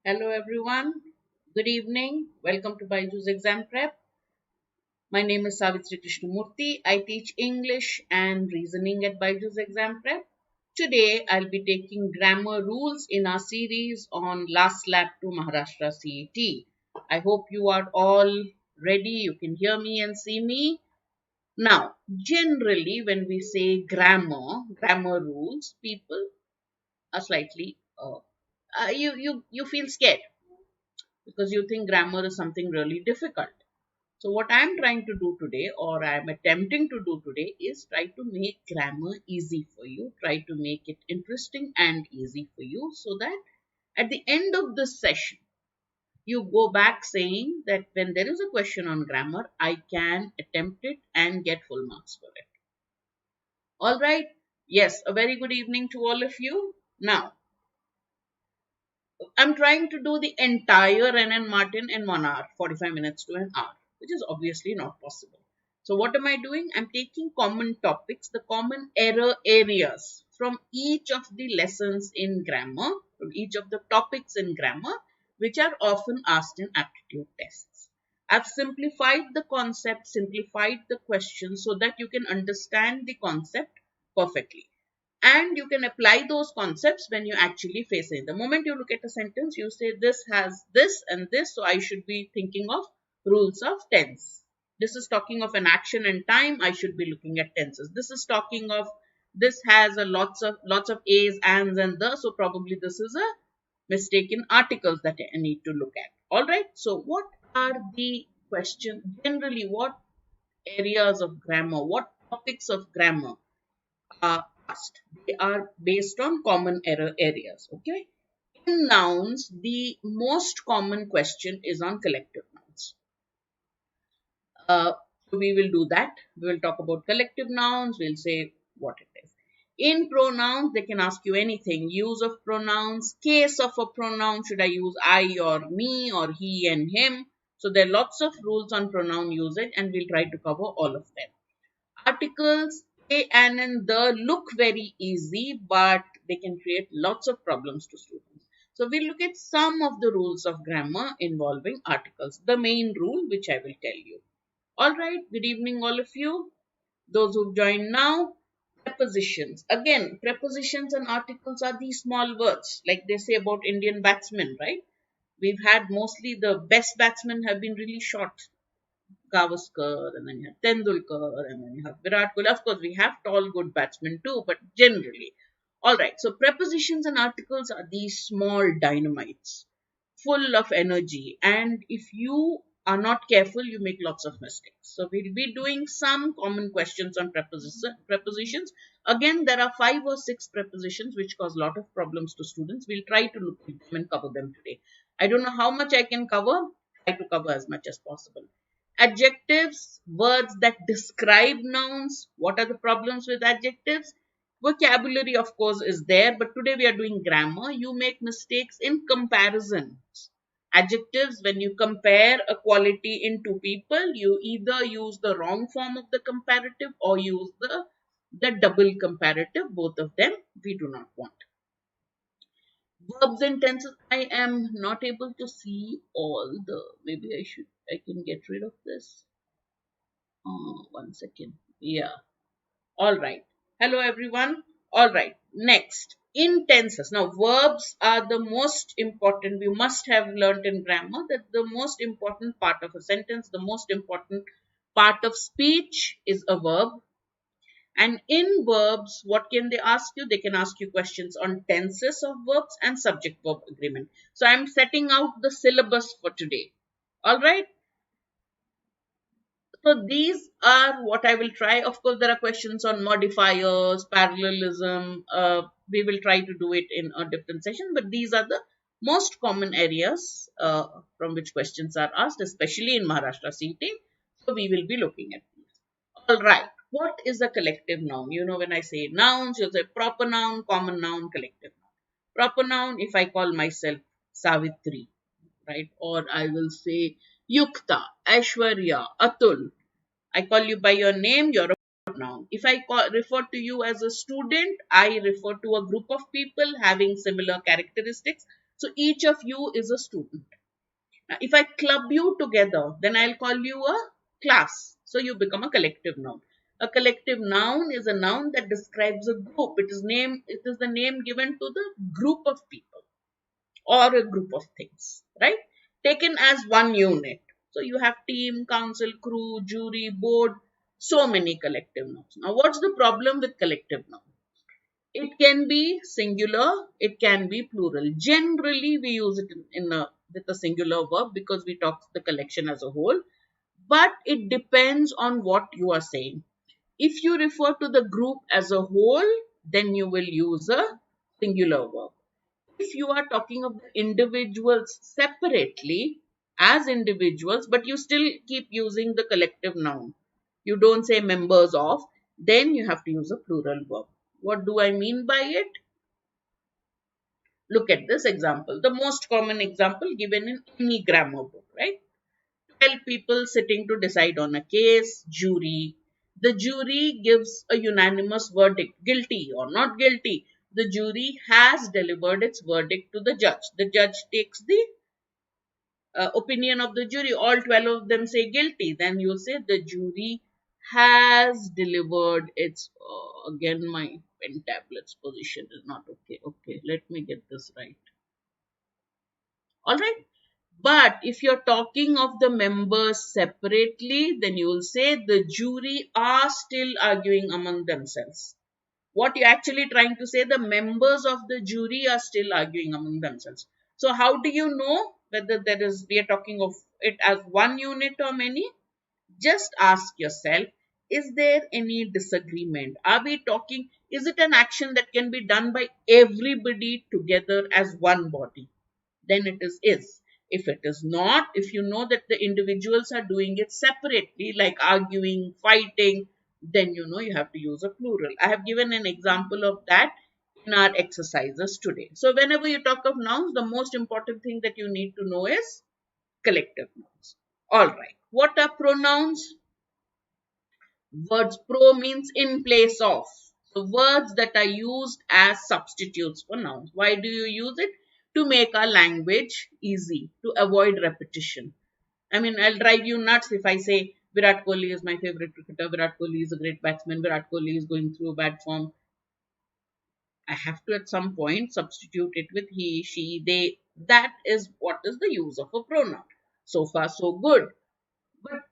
Hello everyone. Good evening. Welcome to BYJU'S Exam Prep. My name is Savitri Krishnamurty. I teach English and reasoning at BYJU'S Exam Prep. Today I'll be taking grammar rules in our series on last lap to Maharashtra CET. I hope you are all ready. You can hear me and see me. Now, generally when we say grammar rules, people are slightly you feel scared because you think grammar is something really difficult. So what I'm trying to do today, or I'm attempting to do today, is try to make grammar easy for you, try to make it interesting and easy for you, so that at the end of this session, you go back saying that when there is a question on grammar, I can attempt it and get full marks for it. All right. Yes, a very good evening to all of you. Now, I'm trying to do the entire NN Martin in 1 hour, 45 minutes to an hour, which is obviously not possible. So what am I doing? I'm taking common topics, the common error areas from each of the lessons in grammar, from each of the topics in grammar, which are often asked in aptitude tests. I've simplified the concept, simplified the question so that you can understand the concept perfectly. And you can apply those concepts when you actually face it. The moment you look at a sentence, you say this has this and this, so I should be thinking of rules of tense. This is talking of an action and time, I should be looking at tenses. This is talking of, this has a lots of a's, ands and the, so probably this is a mistake in articles that I need to look at. All right, so what are the questions generally? What areas of grammar, what topics of grammar are asked? They are based on common error areas. Okay. In nouns, the most common question is on collective nouns. So we will do that. We will talk about collective nouns. We'll say what it is. In pronouns, they can ask you anything. Use of pronouns, case of a pronoun. Should I use I or me or he and him? So there are lots of rules on pronoun usage and we'll try to cover all of them. Articles a, an, and the look very easy, but they can create lots of problems to students. So we'll look at some of the rules of grammar involving articles. The main rule, which I will tell you. All right. Good evening, all of you. Those who've joined now. Prepositions. Again, prepositions and articles are these small words, like they say about Indian batsmen, right? We've had mostly the best batsmen have been really short. Gavaskar, and then you have Tendulkar, and then you have Virat Kohli. Of course, we have tall, good batsmen too, but generally. Alright, so prepositions and articles are these small dynamites, full of energy, and if you are not careful, you make lots of mistakes. So, we'll be doing some common questions on prepositions. Again, there are 5 or 6 prepositions which cause a lot of problems to students. We'll try to look at them and cover them today. I don't know how much I can cover. Try to cover as much as possible. Adjectives, words that describe nouns. What are the problems with adjectives? Vocabulary, of course, is there, but today we are doing grammar. You make mistakes in comparisons. Adjectives, when you compare a quality in two people, you either use the wrong form of the comparative or use the double comparative. Both of them we do not want. Verbs and tenses. I am not able to see all the, maybe I can get rid of this. 1 second. Yeah. All right. Hello, everyone. All right. Next, in tenses. Now, verbs are the most important. We must have learned in grammar that the most important part of a sentence, the most important part of speech is a verb. And in verbs, what can they ask you? They can ask you questions on tenses of verbs and subject-verb agreement. So, I'm setting out the syllabus for today. All right. So these are what I will try. Of course, there are questions on modifiers, parallelism. We will try to do it in a different session, but these are the most common areas from which questions are asked, especially in Maharashtra CET. So we will be looking at these. All right. What is a collective noun? You know, when I say nouns, you'll say proper noun, common noun, collective noun. Proper noun, if I call myself Savitri, right? Or I will say Yukta, Aishwarya, Atul. I call you by your name, you're a pronoun. If I refer to you as a student, I refer to a group of people having similar characteristics. So each of you is a student. Now, if I club you together, then I'll call you a class. So you become a collective noun. A collective noun is a noun that describes a group. It is the name given to the group of people or a group of things, right? Taken as one unit. So you have team, council, crew, jury, board, so many collective nouns. Now, what's the problem with collective noun? It can be singular, it can be plural. Generally, we use it with a singular verb because we talk the collection as a whole. But it depends on what you are saying. If you refer to the group as a whole, then you will use a singular verb. If you are talking of the individuals separately as individuals, but you still keep using the collective noun, you don't say members of, then you have to use a plural verb. What do I mean by it? Look at this example, the most common example given in any grammar book, right? 12 people sitting to decide on a case, jury. The jury gives a unanimous verdict, guilty or not guilty. The jury has delivered its verdict to the judge. The judge takes the opinion of the jury. All 12 of them say guilty. Then you say the jury has delivered its. Again, my pen tablet's position is not okay. Okay, let me get this right. All right. But if you're talking of the members separately, then you will say the jury are still arguing among themselves. What you're actually trying to say, the members of the jury are still arguing among themselves. So how do you know whether we are talking of it as one unit or many? Just ask yourself, is there any disagreement? Are we talking, is it an action that can be done by everybody together as one body? Then it is. If it is not, if you know that the individuals are doing it separately, like arguing, fighting, then you know you have to use a plural. I have given an example of that in our exercises today. So whenever you talk of nouns, the most important thing that you need to know is collective nouns. All right. What are pronouns? Words pro means in place of. So words that are used as substitutes for nouns. Why do you use it? To make our language easy, to avoid repetition. I mean, I'll drive you nuts if I say Virat Kohli is my favorite cricketer, Virat Kohli is a great batsman, Virat Kohli is going through a bad form. I have to at some point substitute it with he, she, they. That is what is the use of a pronoun. So far, so good. But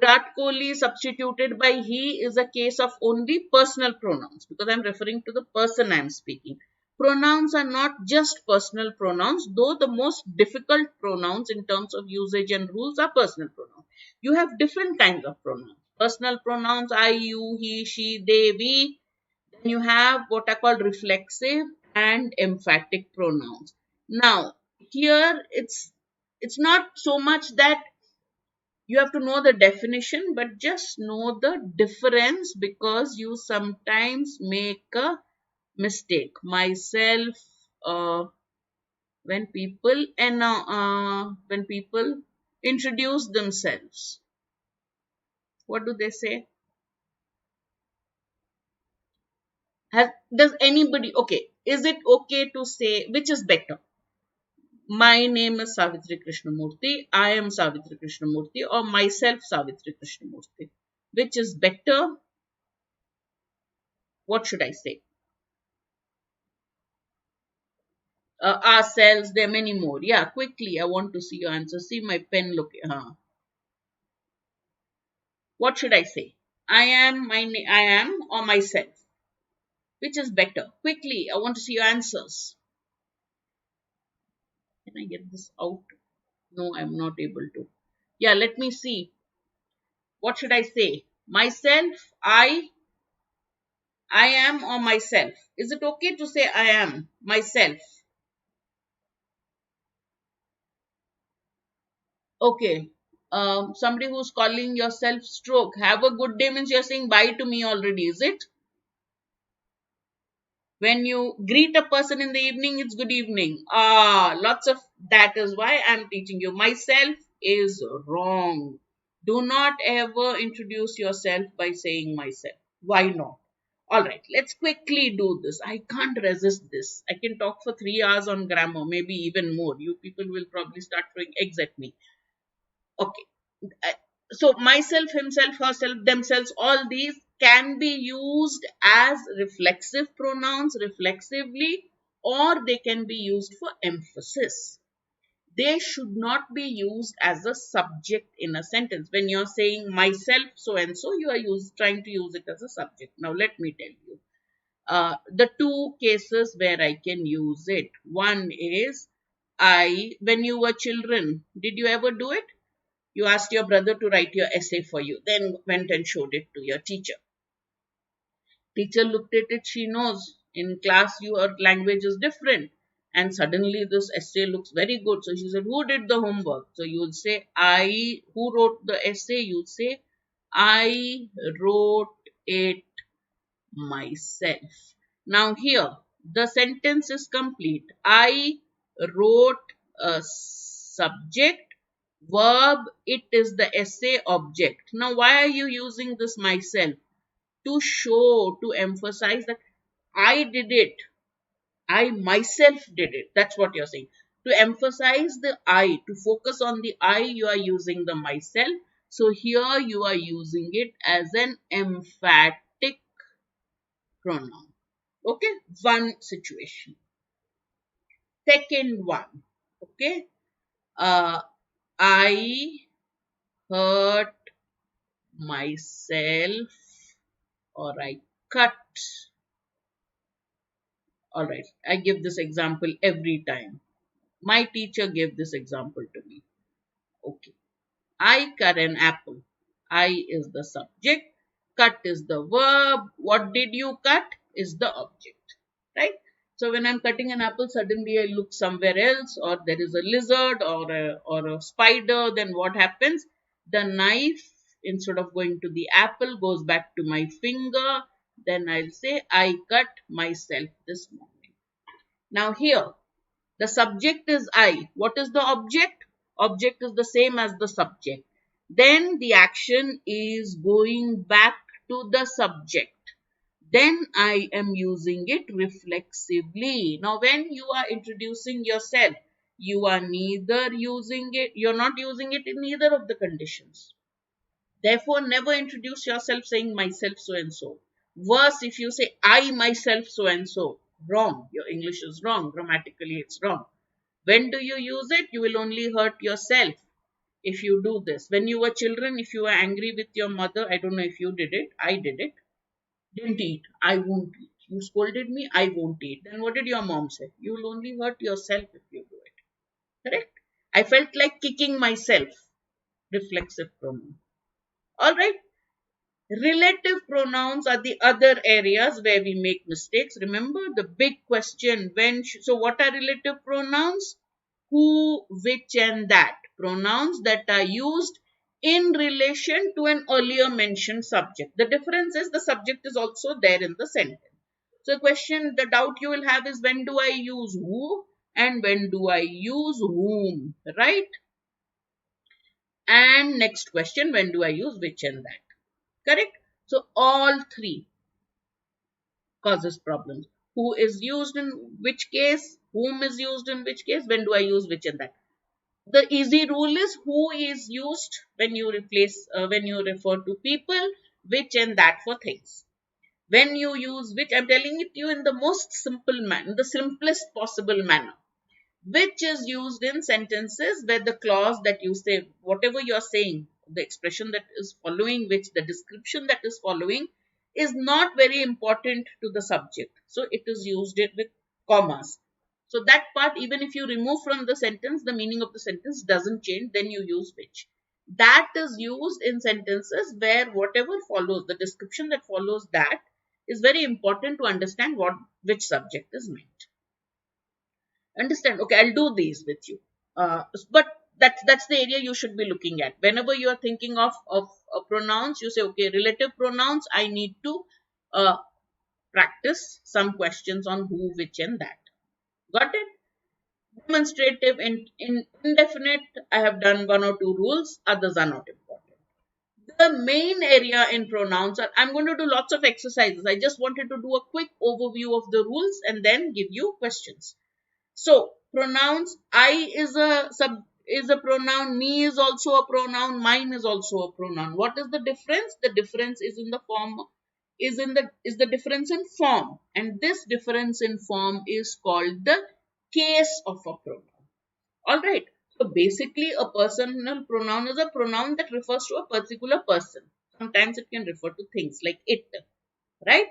Virat Kohli substituted by he is a case of only personal pronouns because I'm referring to the person I'm speaking. Pronouns are not just personal pronouns, though the most difficult pronouns in terms of usage and rules are personal pronouns. You have different kinds of pronouns. Personal pronouns, I, you, he, she, they, we. Then you have what are called reflexive and emphatic pronouns. Now, here it's not so much that you have to know the definition, but just know the difference because you sometimes make a mistake. Myself, when people introduce themselves, what do they say? Does anybody, okay, is it okay to say, which is better? My name is Savitri Krishnamurty, I am Savitri Krishnamurty, or myself Savitri Krishnamurty. Which is better? What should I say? Ourselves, there are many more. Yeah, quickly, I want to see your answer. See my pen look. What should I say? I am, or myself. Which is better? Quickly, I want to see your answers. Can I get this out? No, I'm not able to. Yeah, let me see. What should I say? Myself, I am, or myself. Is it okay to say I am, myself? Okay. Somebody who's calling yourself stroke. Have a good day means you're saying bye to me already, is it? When you greet a person in the evening, it's good evening. Lots of that is why I'm teaching you. Myself is wrong. Do not ever introduce yourself by saying myself. Why not? Alright, let's quickly do this. I can't resist this. I can talk for 3 hours on grammar, maybe even more. You people will probably start throwing eggs at me. Okay. Uh, So myself, himself, herself, themselves, all these can be used as reflexive pronouns reflexively, or they can be used for emphasis. They should not be used as a subject in a sentence. When you're saying myself so and so, you are trying to use it as a subject. Now let me tell you the two cases where I can use it. One is when you were children, did you ever do it? You asked your brother to write your essay for you, then went and showed it to your teacher. Teacher looked at it, she knows in class your language is different. And suddenly this essay looks very good. So she said, who did the homework? So you will say, who wrote the essay? You'll say, I wrote it myself. Now here, the sentence is complete. I wrote a subject, verb, it is the essay object. Now why are you using this myself? To show, to emphasize that I did it. I myself did it. That's what you're saying. To emphasize the I, to focus on the I, you are using the myself. So here you are using it as an emphatic pronoun. Okay, one situation. Second one, okay, I hurt myself or I cut. All right, I give this example every time. My teacher gave this example to me. Okay, I cut an apple. I is the subject, cut is the verb. What did you cut is the object, right? So when I'm cutting an apple, suddenly I look somewhere else, or there is a lizard or a spider. Then what happens? The knife, instead of going to the apple, goes back to my finger. Then I'll say, I cut myself this morning. Now here, the subject is I. What is the object? Object is the same as the subject. Then the action is going back to the subject. Then I am using it reflexively. Now when you are introducing yourself, you are neither using it, you're not using it in either of the conditions. Therefore, never introduce yourself saying myself so and so. Worse, if you say I myself so and so, wrong. Your English is wrong. Grammatically, it's wrong. When do you use it? You will only hurt yourself if you do this. When you were children, if you were angry with your mother, I don't know if you did it, I did it. Didn't eat, I won't eat. You scolded me, I won't eat. Then what did your mom say? You will only hurt yourself if you do it. Correct? I felt like kicking myself. Reflexive pronoun. Alright. Relative pronouns are the other areas where we make mistakes. Remember the big question, so what are relative pronouns? Who, which and that. Pronouns that are used in relation to an earlier mentioned subject. The difference is the subject is also there in the sentence. So the doubt you will have is, when do I use who and when do I use whom, right? And next question, when do I use which and that? Correct? So all three causes problems. Who is used in which case? Whom is used in which case? When do I use which and that? The easy rule is who is used when you refer to people, which and that for things. When you use which, I'm telling it to you in the most simple manner, the simplest possible manner. Which is used in sentences where the clause that you say, whatever you are saying, the expression that is following which, the description that is following is not very important to the subject. So it is used with commas. So that part, even if you remove from the sentence, the meaning of the sentence doesn't change, then you use which. That is used in sentences where whatever follows, the description that follows that is very important to understand which subject is meant. Understand? Okay, I'll do these with you. But that's the area you should be looking at. Whenever you are thinking of pronouns, you say, okay, relative pronouns, I need to practice some questions on who, which, and that. Got it? Demonstrative and indefinite, I have done one or two rules, others are not important. The main area in pronouns are, I'm going to do lots of exercises. I just wanted to do a quick overview of the rules and then give you questions. So pronouns, I is a pronoun, me is also a pronoun, mine is also a pronoun. What is the difference? The difference is in the form, is the difference in form, and this difference in form is called the case of a pronoun. All right. So basically, a personal pronoun is a pronoun that refers to a particular person. Sometimes it can refer to things like it, right?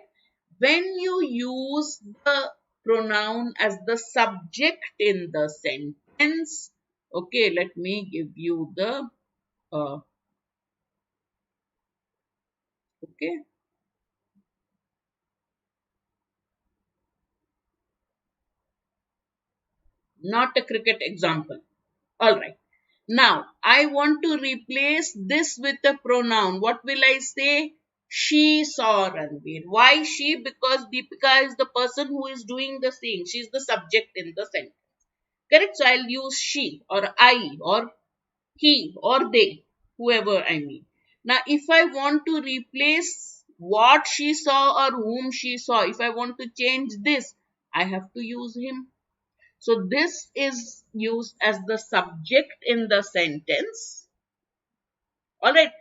When you use the pronoun as the subject in the sentence, okay, let me give you the, okay, not a cricket example. All right. Now, I want to replace this with a pronoun. What will I say? She saw Ranveer. Why she? Because Deepika is the person who is doing the saying. She is the subject in the sentence. Correct? So, I'll use she or I or he or they, whoever I mean. Now, if I want to replace what she saw or whom she saw, if I want to change this, I have to use him. So this is used as the subject in the sentence. All right.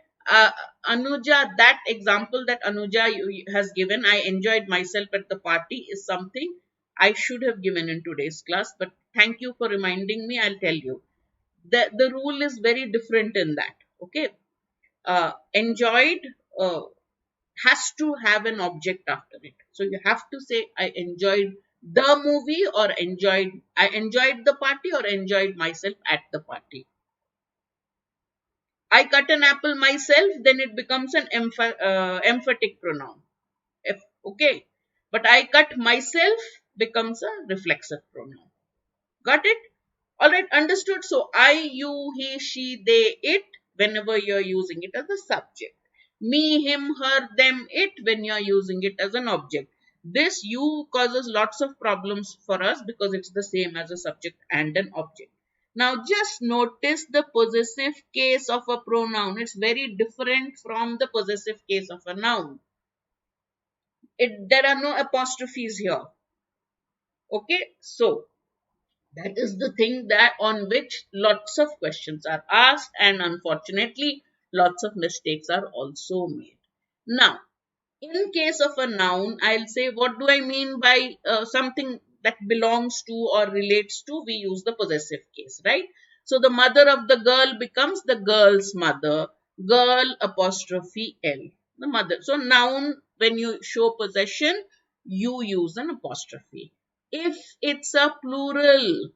Anuja, that example that Anuja has given, I enjoyed myself at the party, is something I should have given in today's class. But thank you for reminding me. I'll tell you. The rule is very different in that. Okay. Enjoyed has to have an object after it. So you have to say, I enjoyed the movie, or I enjoyed the party, or enjoyed myself at the party. I cut an apple myself, then it becomes an emphatic pronoun. Okay. But I cut myself becomes a reflexive pronoun. Got it? Alright, understood. So I, you, he, she, they, it, whenever you're using it as a subject. Me, him, her, them, it, when you're using it as an object. This you causes lots of problems for us because it's the same as a subject and an object. Now just notice the possessive case of a pronoun. It's very different from the possessive case of a noun. There are no apostrophes here. Okay, so that is the thing that on which lots of questions are asked, and unfortunately lots of mistakes are also made. Now, in case of a noun, I'll say, what do I mean by something that belongs to or relates to? We use the possessive case, right? So the mother of the girl becomes the girl's mother. Girl apostrophe L. The mother. So noun, when you show possession, you use an apostrophe. If it's a plural,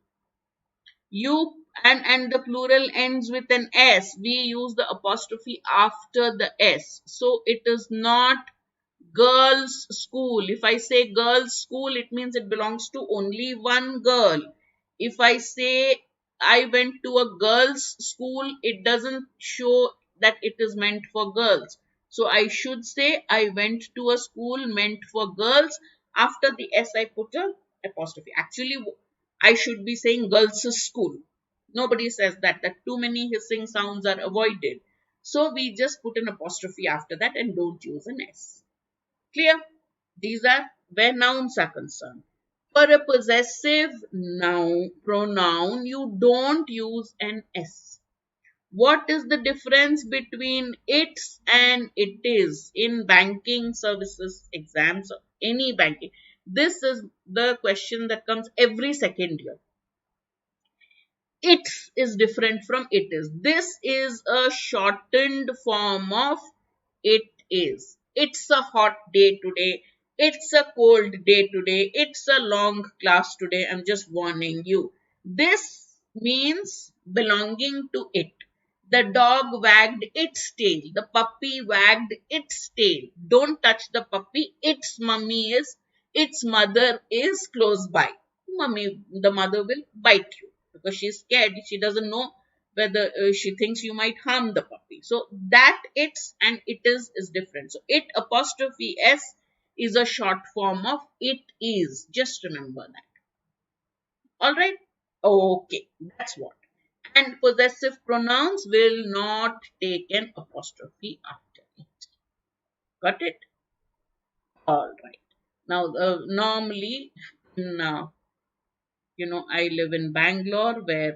you and the plural ends with an S, we use the apostrophe after the S. So it is not girls' school. If I say girls' school, it means it belongs to only one girl. If I say I went to a girls' school, it doesn't show that it is meant for girls. So I should say I went to a school meant for girls. After the S, I put a apostrophe. Actually, I should be saying girls' school. Nobody says that. That too many hissing sounds are avoided. So we just put an apostrophe after that and don't use an S. Clear? These are where nouns are concerned. For a possessive noun pronoun, you don't use an S. What is the difference between its and it is in banking services exams or any banking? This is the question that comes every second year. It is different from it is. This is a shortened form of it is. It's a hot day today. It's a cold day today. It's a long class today. I'm just warning you. This means belonging to it. The dog wagged its tail. The puppy wagged its tail. Don't touch the puppy. Its mother is close by. The mother will bite you because she's scared. She doesn't know whether she thinks you might harm the puppy. So that it's and it is different. So it apostrophe S is a short form of it is. Just remember that. All right. Okay. That's what. And possessive pronouns will not take an apostrophe after it. Got it? All right. Now, normally, in, I live in Bangalore, where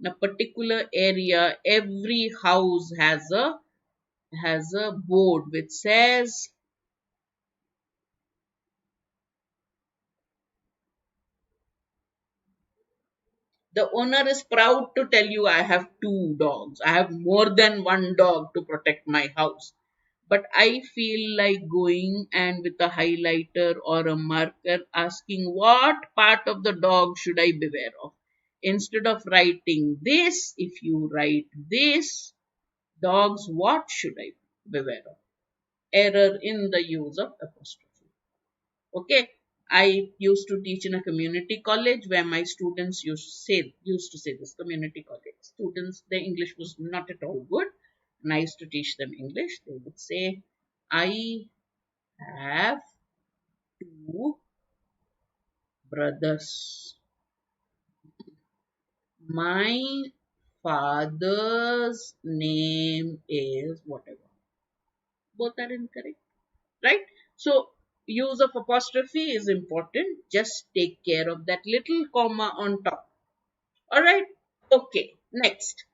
in a particular area, every house has a board which says the owner is proud to tell you I have two dogs. I have more than one dog to protect my house. But I feel like going and with a highlighter or a marker asking what part of the dog should I beware of. Instead of writing this, if you write this, dogs, what should I beware of? Error in the use of apostrophe. Okay. I used to teach in a community college where my students used to say this community college. Students, their English was not at all good. And I used to teach them English. They would say, I have two brothers. My father's name is whatever. Both are incorrect, right? So, use of apostrophe is important. Just take care of that little comma on top. All right. Okay. Next.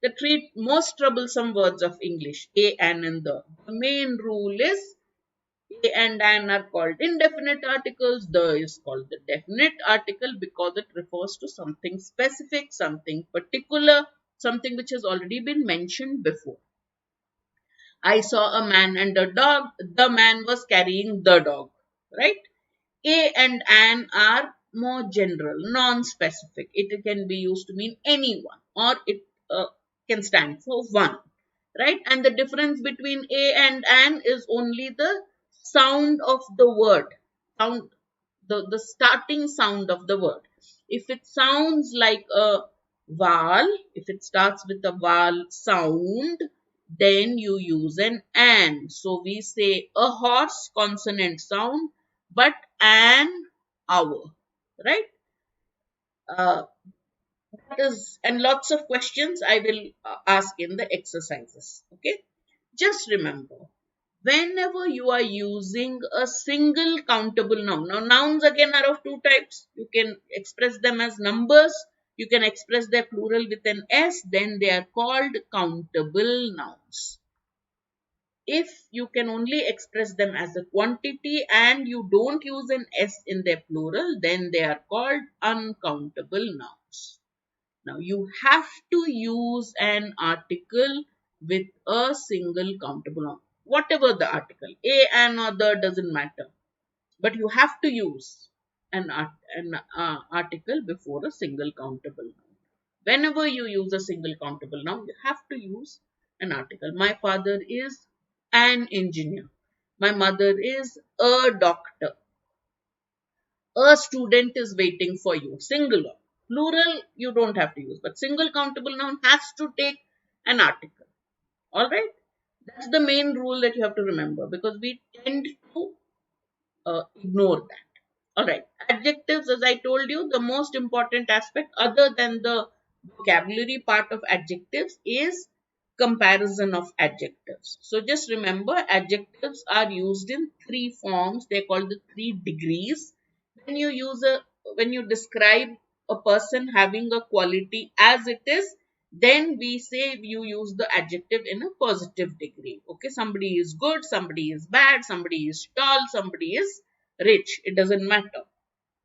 The three most troublesome words of English, a, an, and the. The main rule is a and an are called indefinite articles. The is called the definite article because it refers to something specific, something particular, something which has already been mentioned before. I saw a man and a dog. The man was carrying the dog, right? A and an are more general, non-specific. It can be used to mean anyone, or it can stand for one, right? And the difference between a and an is only the sound of the word, sound, the starting sound of the word. If it sounds like a vowel, if it starts with a vowel sound, then you use an and. So we say a horse, consonant sound, but an hour, right? Uh, that is, and lots of questions I will ask in the exercises. Okay, just remember, whenever you are using a single countable noun. Now, nouns again are of two types. You can express them as numbers. You can express their plural with an s. Then they are called countable nouns. If you can only express them as a quantity and you don't use an s in their plural, then they are called uncountable nouns. Now, you have to use an article with a single countable noun. Whatever the article, a, an, or the, doesn't matter. But you have to use an article before a single countable noun. Whenever you use a single countable noun, you have to use an article. My father is an engineer. My mother is a doctor. A student is waiting for you. Singular. Plural, you don't have to use, but single countable noun has to take an article. All right. That's the main rule that you have to remember because we tend to ignore that. All right. Adjectives, as I told you, the most important aspect other than the vocabulary part of adjectives is comparison of adjectives. So just remember, adjectives are used in three forms. They're called the three degrees. When you describe a person having a quality as it is, then we say you use the adjective in a positive degree. Okay, somebody is good, somebody is bad, somebody is tall, somebody is rich. It doesn't matter.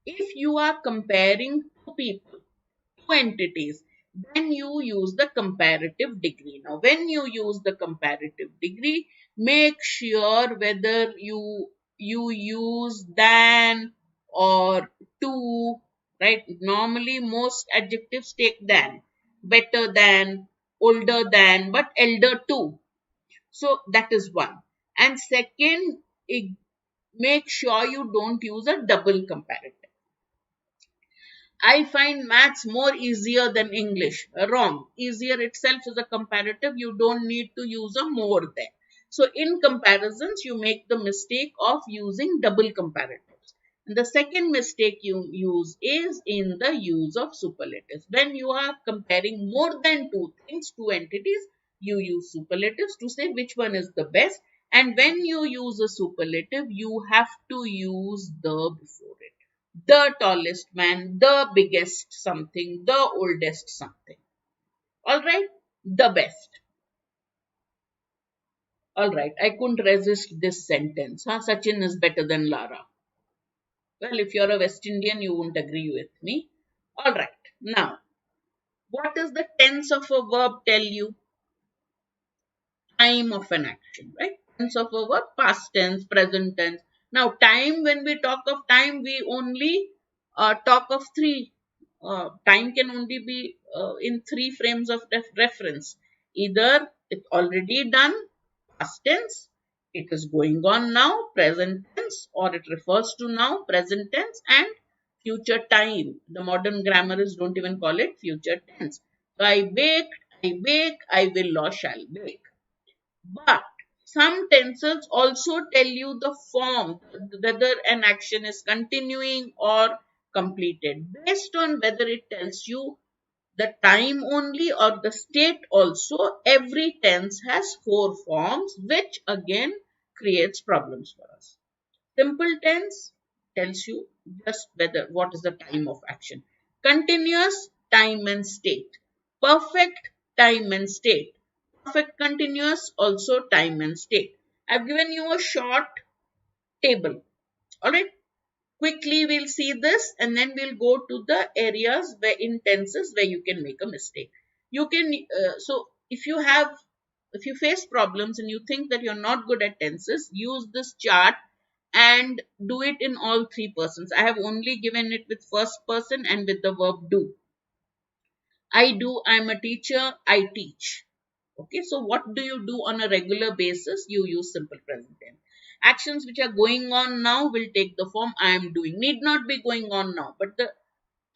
If you are comparing two people, two entities, then you use the comparative degree. Now, when you use the comparative degree, make sure whether you use than or to, right? Normally, most adjectives take than, better than, older than, but elder too. So that is one. And second, make sure you don't use a double comparative. I find maths more easier than English. Wrong. Easier itself is a comparative. You don't need to use a more there. So in comparisons, you make the mistake of using double comparatives. And the second mistake you use is in the use of superlatives. When you are comparing more than two things, two entities, you use superlatives to say which one is the best. And when you use a superlative, you have to use the before it. The tallest man, the biggest something, the oldest something. Alright? The best. Alright, I couldn't resist this sentence. Sachin is better than Lara. Well, if you're a West Indian, you won't agree with me. Alright, now, what does the tense of a verb tell you? Time of an action, right? Tense of a verb, past tense, present tense. Now, time, when we talk of time, we only talk of three. Time can only be in three frames of reference. Either it's already done, past tense, it is going on now, present tense, or it refers to now, present tense, and future time. The modern grammarists don't even call it future tense. So, I baked, I bake, I will or shall bake. But some tenses also tell you the form, whether an action is continuing or completed. Based on whether it tells you the time only or the state also, every tense has four forms, which again creates problems for us. Simple tense tells you just what is the time of action. Continuous, time and state. Perfect, time and state. Perfect continuous, also time and state. I've given you a short table. Alright. Quickly we'll see this and then we'll go to the areas where in tenses where you can make a mistake. You can, if you face problems and you think that you're not good at tenses, use this chart and do it in all three persons. I have only given it with first person and with the verb do. I do, I'm a teacher, I teach. Okay, so what do you do on a regular basis? You use simple present tense. Actions which are going on now will take the form I am doing. Need not be going on now, but the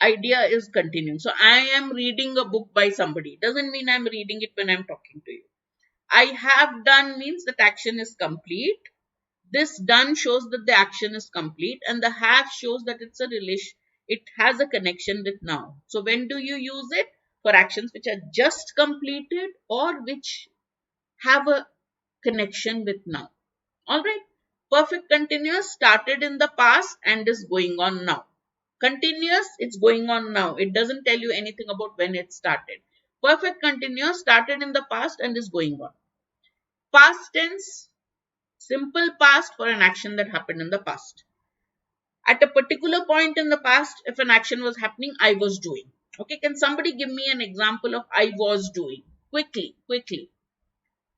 idea is continuing. So I am reading a book by somebody. Doesn't mean I'm reading it when I'm talking to you. I have done means that action is complete. This done shows that the action is complete, and the have shows that it's a relation. It has a connection with now. So when do you use it? For actions which are just completed or which have a connection with now. Alright. Perfect continuous started in the past and is going on now. Continuous, it's going on now. It doesn't tell you anything about when it started. Perfect continuous started in the past and is going on. Past tense, simple past for an action that happened in the past. At a particular point in the past, if an action was happening, I was doing. Okay, can somebody give me an example of I was doing? Quickly.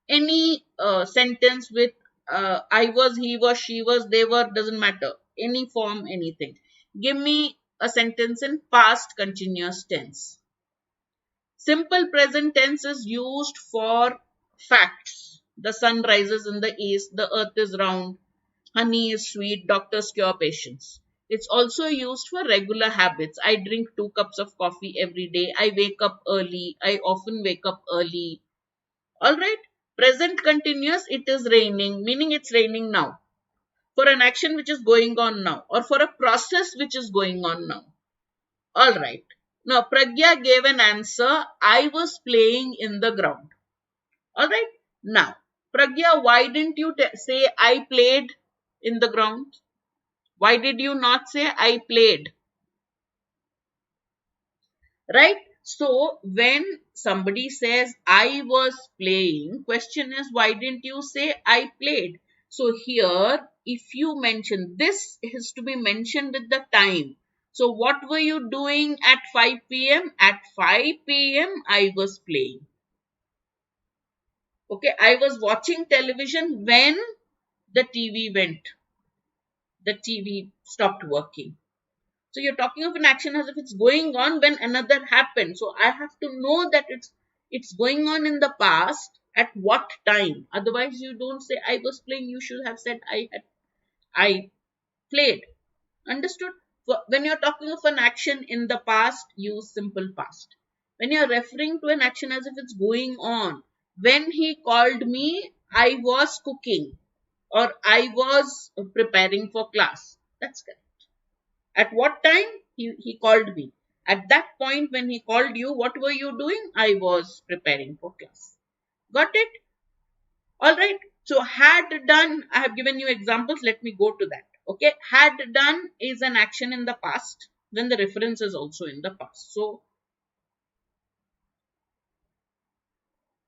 Any sentence with I was, he was, she was, they were, doesn't matter. Any form, anything. Give me a sentence in past continuous tense. Simple present tense is used for facts. The sun rises in the east, the earth is round, honey is sweet, doctors cure patients. It's also used for regular habits. I drink 2 cups of coffee every day. I wake up early. I often wake up early. Alright. Present continuous, it is raining, meaning it's raining now. For an action which is going on now, or for a process which is going on now. Alright. Now, Pragya gave an answer. I was playing in the ground. Alright. Now, Pragya, why didn't you say I played in the ground? Why did you not say I played? Right? So, when somebody says I was playing, question is why didn't you say I played? So, here, if you mention, this is to be mentioned with the time. So, what were you doing at 5 p.m.? At 5 p.m. I was playing. Okay, I was watching television when the TV went. The TV stopped working. So you're talking of an action as if it's going on when another happened. So I have to know that it's going on in the past at what time. Otherwise you don't say I was playing. You should have said I played. Understood? When you're talking of an action in the past, use simple past. When you're referring to an action as if it's going on, when he called me, I was cooking or I was preparing for class. That's correct. At what time? He called me. At that point when he called you, what were you doing? I was preparing for class. Got it? All right. So had done, I have given you examples. Let me go to that. Okay. Had done is an action in the past. Then the reference is also in the past. So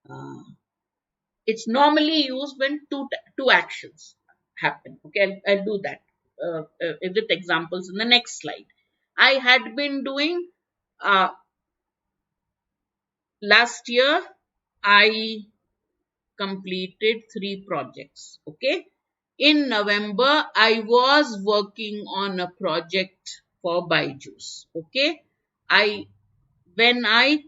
uh, it's normally used when two actions happen. Okay. I'll do that with examples in the next slide. I had been doing uh, last year. I completed 3 projects. Okay. In November, I was working on a project for BYJU'S. Okay. I when I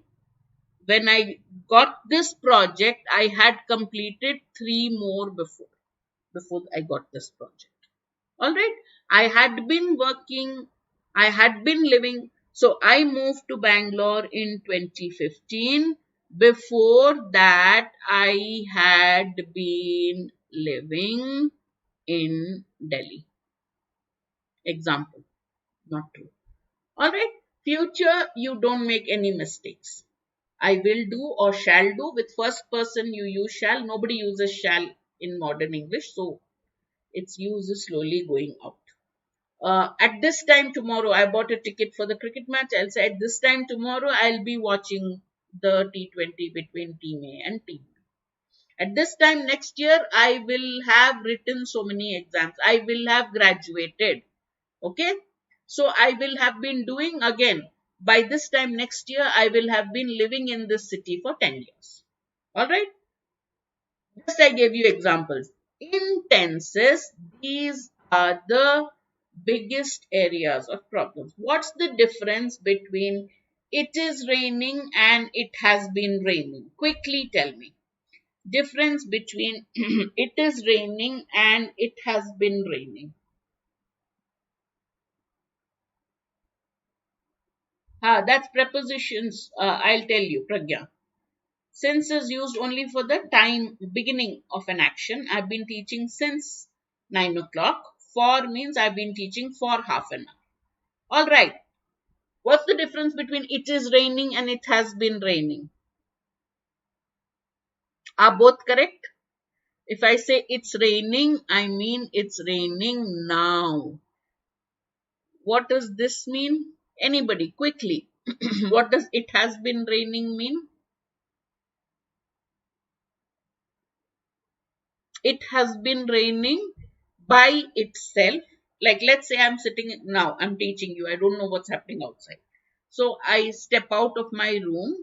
when I got this project, I had completed 3 more before I got this project. All right. I had been working, I had been living. So I moved to Bangalore in 2015. Before that, I had been living in Delhi. Example, not true. All right. Future, you don't make any mistakes. I will do or shall do. With first person, you use shall. Nobody uses shall in modern English. So its use is slowly going out. At this time tomorrow, I bought a ticket for the cricket match. I'll say at this time tomorrow, I'll be watching the T20 between Team A and Team B. At this time next year, I will have written so many exams. I will have graduated. Okay. So I will have been doing again. By this time next year, I will have been living in this city for 10 years. All right. Just I gave you examples. In tenses, these are the biggest areas of problems. What's the difference between it is raining and it has been raining? Quickly tell me. Difference between it is raining and it has been raining. That's prepositions. I'll tell you, Pragya. Since is used only for the time beginning of an action. I've been teaching since 9 o'clock. For means I've been teaching for half an hour. All right. What's the difference between it is raining and it has been raining? Are both correct? If I say it's raining, I mean it's raining now. What does this mean? Anybody, quickly. What does it has been raining mean? It has been raining by itself. Like let's say I'm sitting now, I'm teaching you, I don't know what's happening outside. So I step out of my room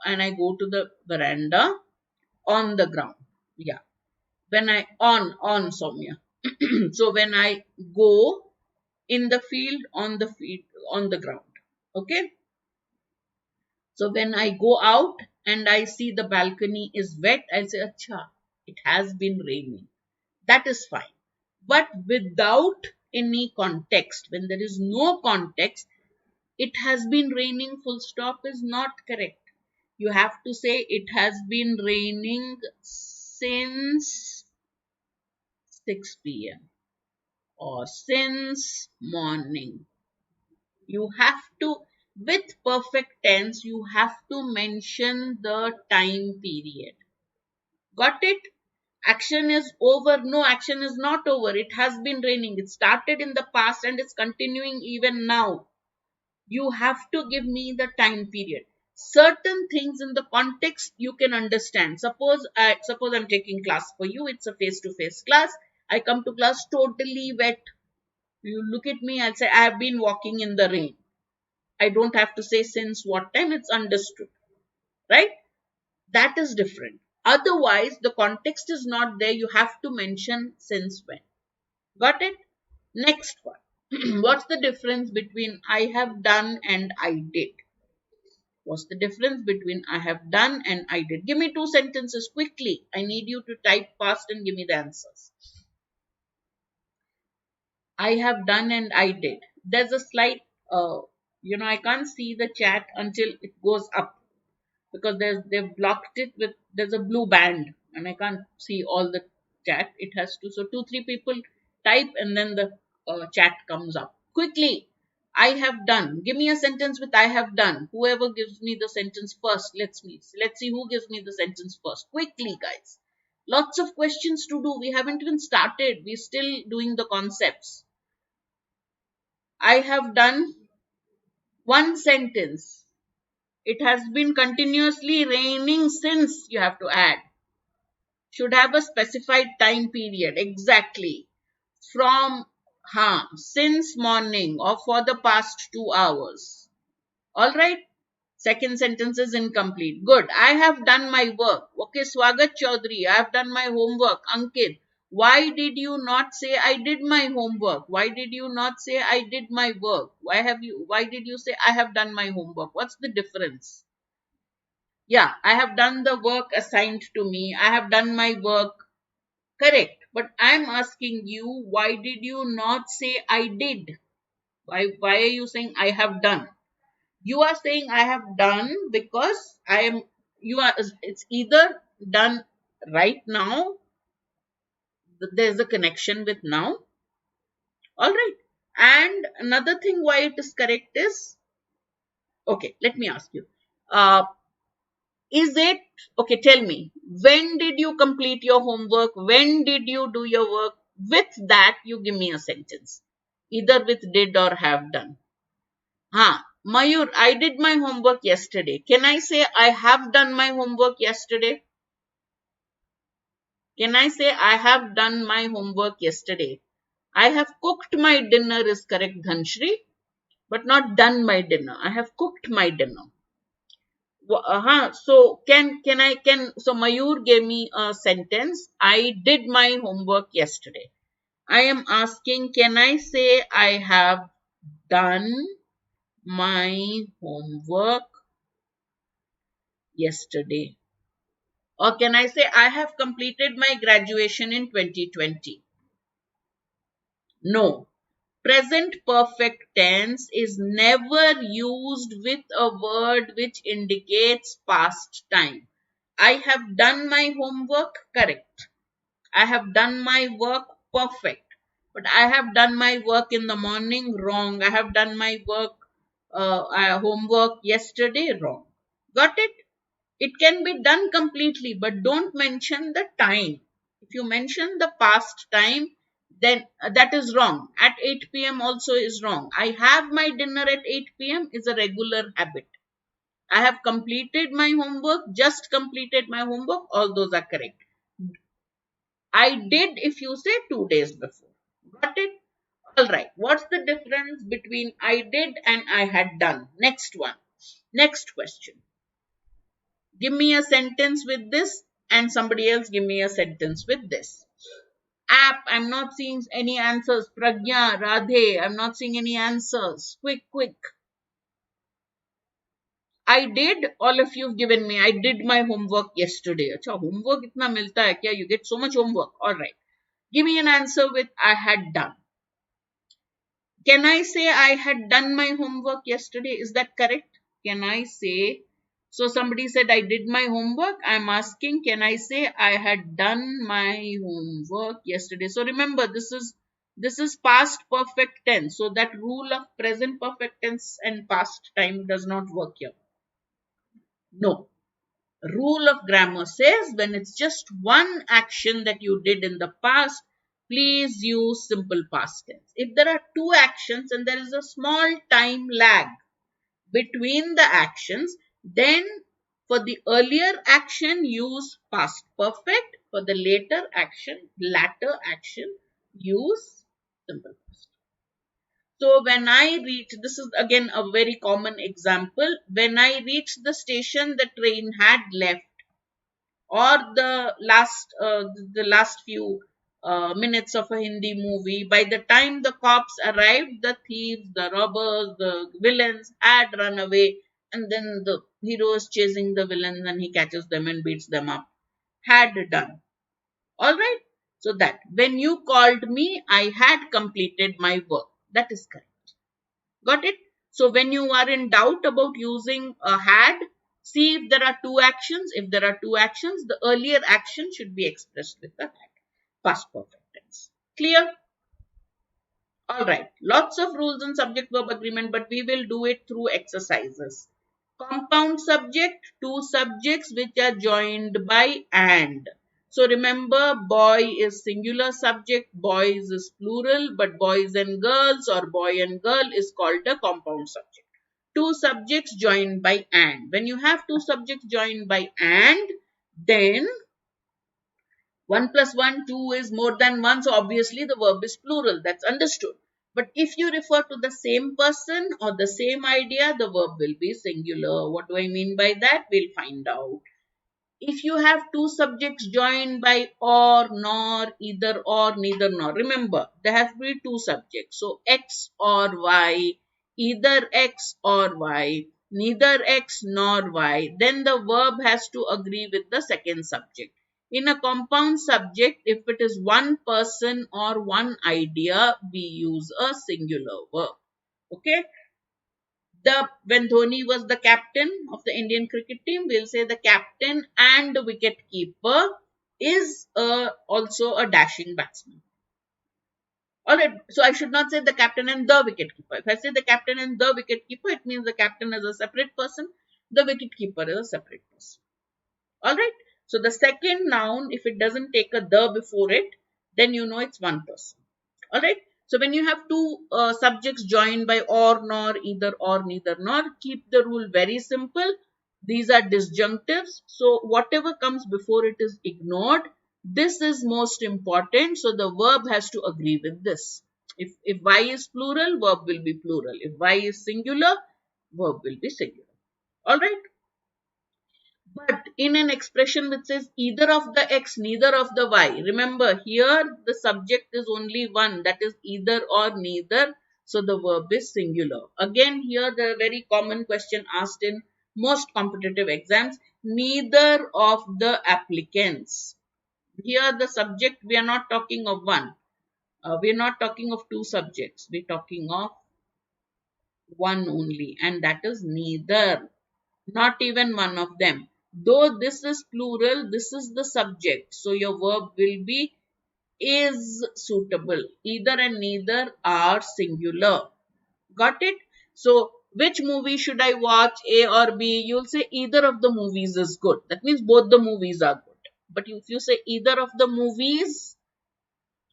and I go to the veranda on the ground. Yeah. When I on Soumya. So when I go in the field, on the ground. Okay. So when I go out and I see the balcony is wet, I'll say, Acha, it has been raining. That is fine. But without any context, when there is no context, it has been raining full stop is not correct. You have to say it has been raining since 6 p.m. or since morning. You have to, with perfect tense, you have to mention the time period. Got it? Action is over. No, action is not over. It has been raining. It started in the past and it's continuing even now. You have to give me the time period. Certain things in the context you can understand. Suppose I'm taking class for you. It's a face-to-face class. I come to class totally wet. You look at me. I'll say I have been walking in the rain. I don't have to say since what time. It's understood, right? That is different. Otherwise, the context is not there. You have to mention since when. Got it? Next one. What's the difference between I have done and I did? What's the difference between I have done and I did? Give me 2 sentences quickly. I need you to type fast and give me the answers. I have done and I did. There's a slight, I can't see the chat until it goes up because they've blocked it with, there's a blue band and I can't see all the chat. It has to, so 2, 3 people type and then the chat comes up. Quickly. I have done. Give me a sentence with I have done. Whoever gives me the sentence first, let's see who gives me the sentence first. Quickly, guys. Lots of questions to do. We haven't even started. We're still doing the concepts. I have done one sentence. It has been continuously raining since, you have to add. Should have a specified time period. Exactly. From, since morning or for the past 2 hours. Alright. Second sentence is incomplete. Good. I have done my work. Okay, Swagat Chaudhary. I have done my homework. Ankit. Why did you not say I did my homework? Why did you not say I did my work? Why did you say I have done my homework? What's the difference? Yeah, I have done the work assigned to me. I have done my work. Correct. But I'm asking you, why did you not say I did? Why are you saying I have done? You are saying I have done because it's either done right now. There's a connection with now. All right. And another thing why it is correct is, okay, let me ask you. Is it, okay, tell me, when did you complete your homework? When did you do your work? With that, you give me a sentence. Either with did or have done. Mayur, I did my homework yesterday. Can I say I have done my homework yesterday? Can I say I have done my homework yesterday? I have cooked my dinner is correct, Dhanshri, but not done my dinner. I have cooked my dinner. So so Mayur gave me a sentence. I did my homework yesterday. I am asking, can I say I have done my homework yesterday? Or can I say I have completed my graduation in 2020? No. Present perfect tense is never used with a word which indicates past time. I have done my homework, correct. I have done my work, perfect. But I have done my work in the morning, wrong. I have done my homework yesterday, wrong. Got it? It can be done completely, but don't mention the time. If you mention the past time, then that is wrong. At 8 p.m. also is wrong. I have my dinner at 8 p.m. is a regular habit. I have completed my homework, just completed my homework, all those are correct. I did if you say 2 days before. Got it? Alright. What's the difference between I did and I had done? Next one. Next question. Give me a sentence with this and somebody else give me a sentence with this. App, I'm not seeing any answers. Pragya, Radhe, I'm not seeing any answers. Quick. I did, all of you have given me. I did my homework yesterday. Acha, homework itna milta hai kya? You get so much homework. Alright. Give me an answer with I had done. Can I say I had done my homework yesterday? Is that correct? Can I say, so somebody said I did my homework. I'm asking, can I say I had done my homework yesterday? So remember, this is past perfect tense. So that rule of present perfect tense and past time does not work here. No. Rule of grammar says when it's just one action that you did in the past, please use simple past tense. If there are two actions and there is a small time lag between the actions, then for the earlier action use past perfect. For the latter action, use simple past. So when I reach, this is again a very common example. When I reached the station, the train had left. Or the last few minutes of a Hindi movie. By the time the cops arrived, the thieves, the robbers, the villains had run away, and then the hero is chasing the villains and he catches them and beats them up. Had done. All right. So that when you called me, I had completed my work. That is correct. Got it? So when you are in doubt about using a had, see if there are two actions. If there are two actions, the earlier action should be expressed with the had. Past perfect tense. Clear? Alright, lots of rules in subject verb agreement, but we will do it through exercises. Compound subject, two subjects which are joined by and. So remember, boy is singular subject, boys is plural, but boys and girls or boy and girl is called a compound subject. Two subjects joined by and. When you have two subjects joined by and, then 1 plus 1, 2 is more than 1. So obviously the verb is plural. That's understood. But if you refer to the same person or the same idea, the verb will be singular. What do I mean by that? We'll find out. If you have two subjects joined by or, nor, either or, neither nor. Remember, there have to be two subjects. So X or Y, either X or Y, neither X nor Y. Then the verb has to agree with the second subject. In a compound subject, if it is one person or one idea, we use a singular verb. Okay. When Dhoni was the captain of the Indian cricket team, we'll say the captain and the wicket keeper is also a dashing batsman. Alright, so I should not say the captain and the wicket keeper. If I say the captain and the wicket keeper, it means the captain is a separate person, the wicket keeper is a separate person. Alright, so the second noun, if it doesn't take a the before it, then you know it's one person. Alright, so when you have two subjects joined by or, nor, either or, neither nor, keep the rule very simple. These are disjunctives. So whatever comes before it is ignored. This is most important. So the verb has to agree with this. If Y is plural, verb will be plural. If Y is singular, verb will be singular. Alright. But in an expression which says either of the X, neither of the Y, remember here the subject is only one, that is either or neither. So the verb is singular. Again here the very common question asked in most competitive exams, neither of the applicants. Here the subject, we are not talking of one. We are not talking of two subjects. We are talking of one only, and that is neither. Not even one of them. Though this is plural, this is the subject. So your verb will be is suitable. Either and neither are singular. Got it? So which movie should I watch, A or B? You'll say either of the movies is good. That means both the movies are good. But if you say either of the movies,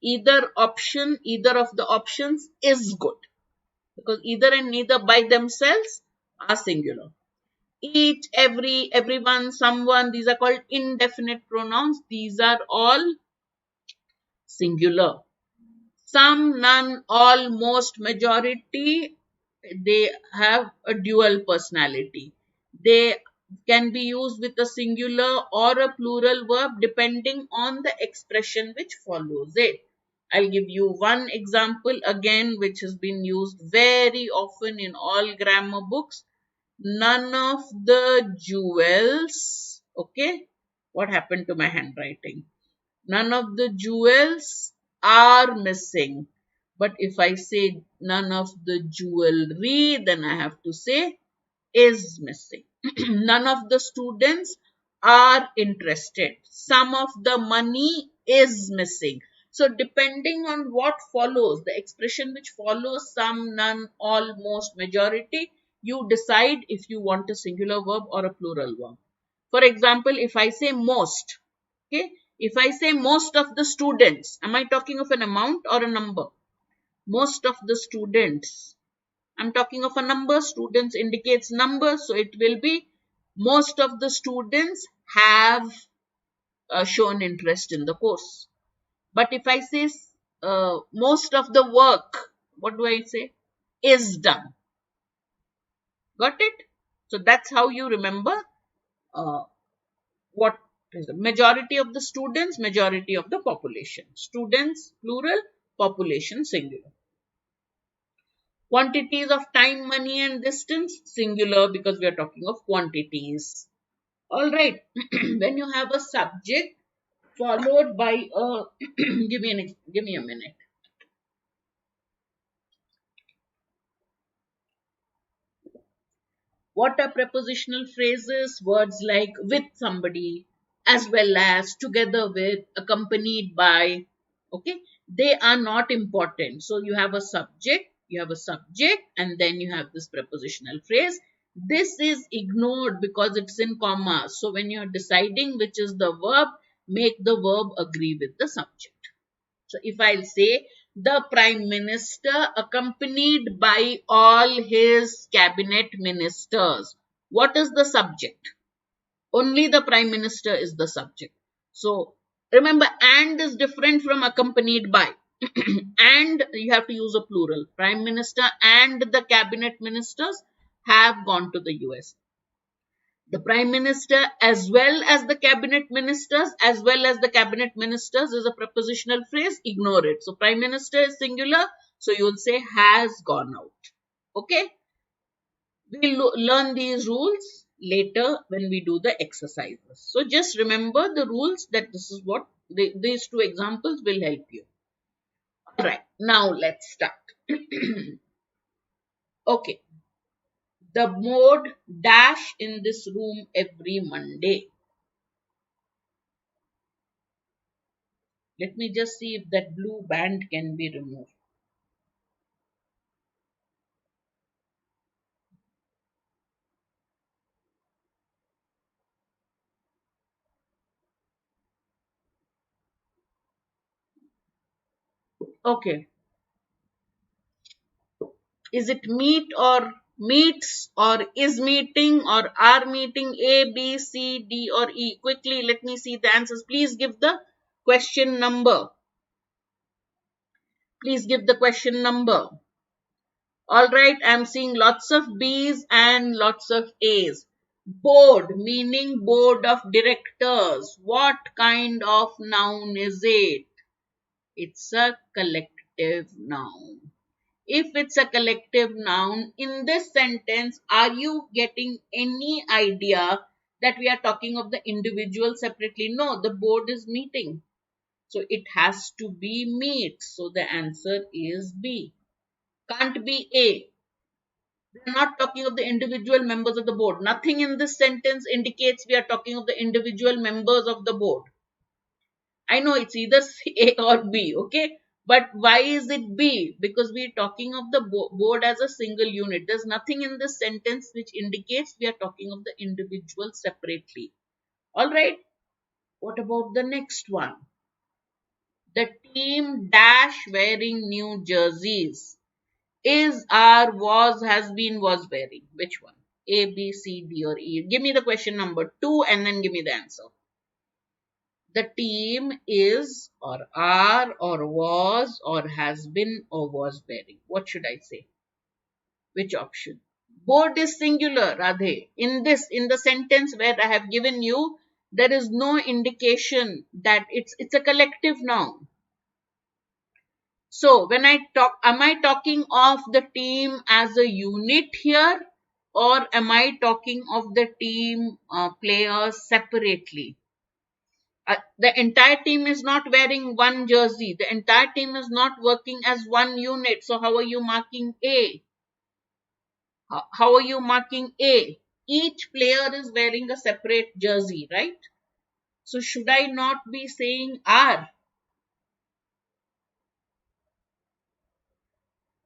either of the options is good. Because either and neither by themselves are singular. Each, every, everyone, someone, these are called indefinite pronouns. These are all singular. Some, none, all, most, majority, they have a dual personality. They can be used with a singular or a plural verb depending on the expression which follows it. I'll give you one example again which has been used very often in all grammar books. None of the jewels, okay, what happened to my handwriting? None of the jewels are missing. But if I say none of the jewelry, then I have to say is missing. None of the students are interested. Some of the money is missing. So depending on what follows, the expression which follows, some, none, all, most, majority, you decide if you want a singular verb or a plural verb. For example, if I say most, okay, if I say most of the students, am I talking of an amount or a number? Most of the students. I'm talking of a number. Students indicates number. So it will be most of the students have shown interest in the course. But if I say most of the work, what do I say? Is done. Got it? So that's how you remember what is the majority of the students, majority of the population. Students, plural, population, singular. Quantities of time, money and distance, singular because we are talking of quantities. Alright, when you have a subject followed by a, give me a minute. What are prepositional phrases? Words like with somebody, as well as, together with, accompanied by. Okay. They are not important. So you have a subject, and then you have this prepositional phrase. This is ignored because it's in commas. So when you're deciding which is the verb, make the verb agree with the subject. So if I'll say the Prime Minister accompanied by all his cabinet ministers, what is the subject? Only the Prime Minister is the subject. So remember, and is different from accompanied by. And you have to use a plural. Prime Minister and the cabinet ministers have gone to the US. The Prime Minister as well as the cabinet ministers, as well as the cabinet ministers is a prepositional phrase. Ignore it. So Prime Minister is singular. So you will say has gone out. Okay. We'll learn these rules later when we do the exercises. So just remember the rules, that this is what these two examples will help you. All right, now let's start. Okay, the mode dash in this room every Monday. Let me just see if that blue band can be removed. Okay, is it meet or meets or is meeting or are meeting? A, B, C, D or E? Quickly, let me see the answers. Please give the question number. Please give the question number. All right, I'm seeing lots of B's and lots of A's. Board, meaning board of directors. What kind of noun is it? It's a collective noun. If it's a collective noun, in this sentence, are you getting any idea that we are talking of the individual separately? No, the board is meeting. So it has to be meet. So the answer is B. Can't be A. We are not talking of the individual members of the board. Nothing in this sentence indicates we are talking of the individual members of the board. I know it's either A or B, okay? But why is it B? Because we are talking of the board as a single unit. There's nothing in this sentence which indicates we are talking of the individual separately. Alright, what about the next one? The team dash wearing new jerseys. Is, are, was, has been, was wearing. Which one? A, B, C, D or E? Give me the question number 2 and then give me the answer. The team is or are or was or has been or was wearing. What should I say? Which option? Board is singular, Radhe. In the sentence where I have given you, there is no indication that it's a collective noun. So when I talk, am I talking of the team as a unit here, or am I talking of the team players separately? The entire team is not wearing one jersey. The entire team is not working as one unit. So how are you marking A? How are you marking A? Each player is wearing a separate jersey, right? So should I not be saying R?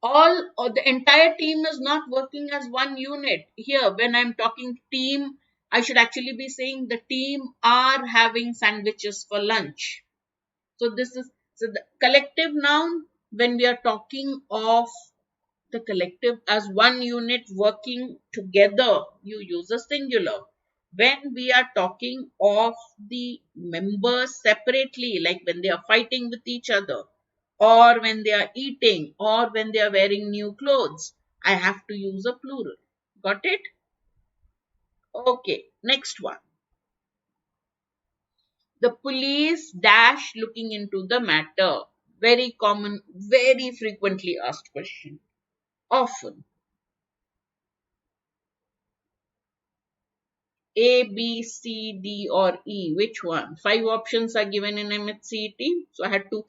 Or the entire team is not working as one unit. Here, when I'm talking team, I should actually be saying the team are having sandwiches for lunch. So this is the collective noun. When we are talking of the collective as one unit working together, you use a singular. When we are talking of the members separately, like when they are fighting with each other, or when they are eating, or when they are wearing new clothes, I have to use a plural. Got it? Okay, next one. The police dash looking into the matter. Very common, very frequently asked question. Often. A, B, C, D or E. Which one? 5 options are given in MAH CET. So I had to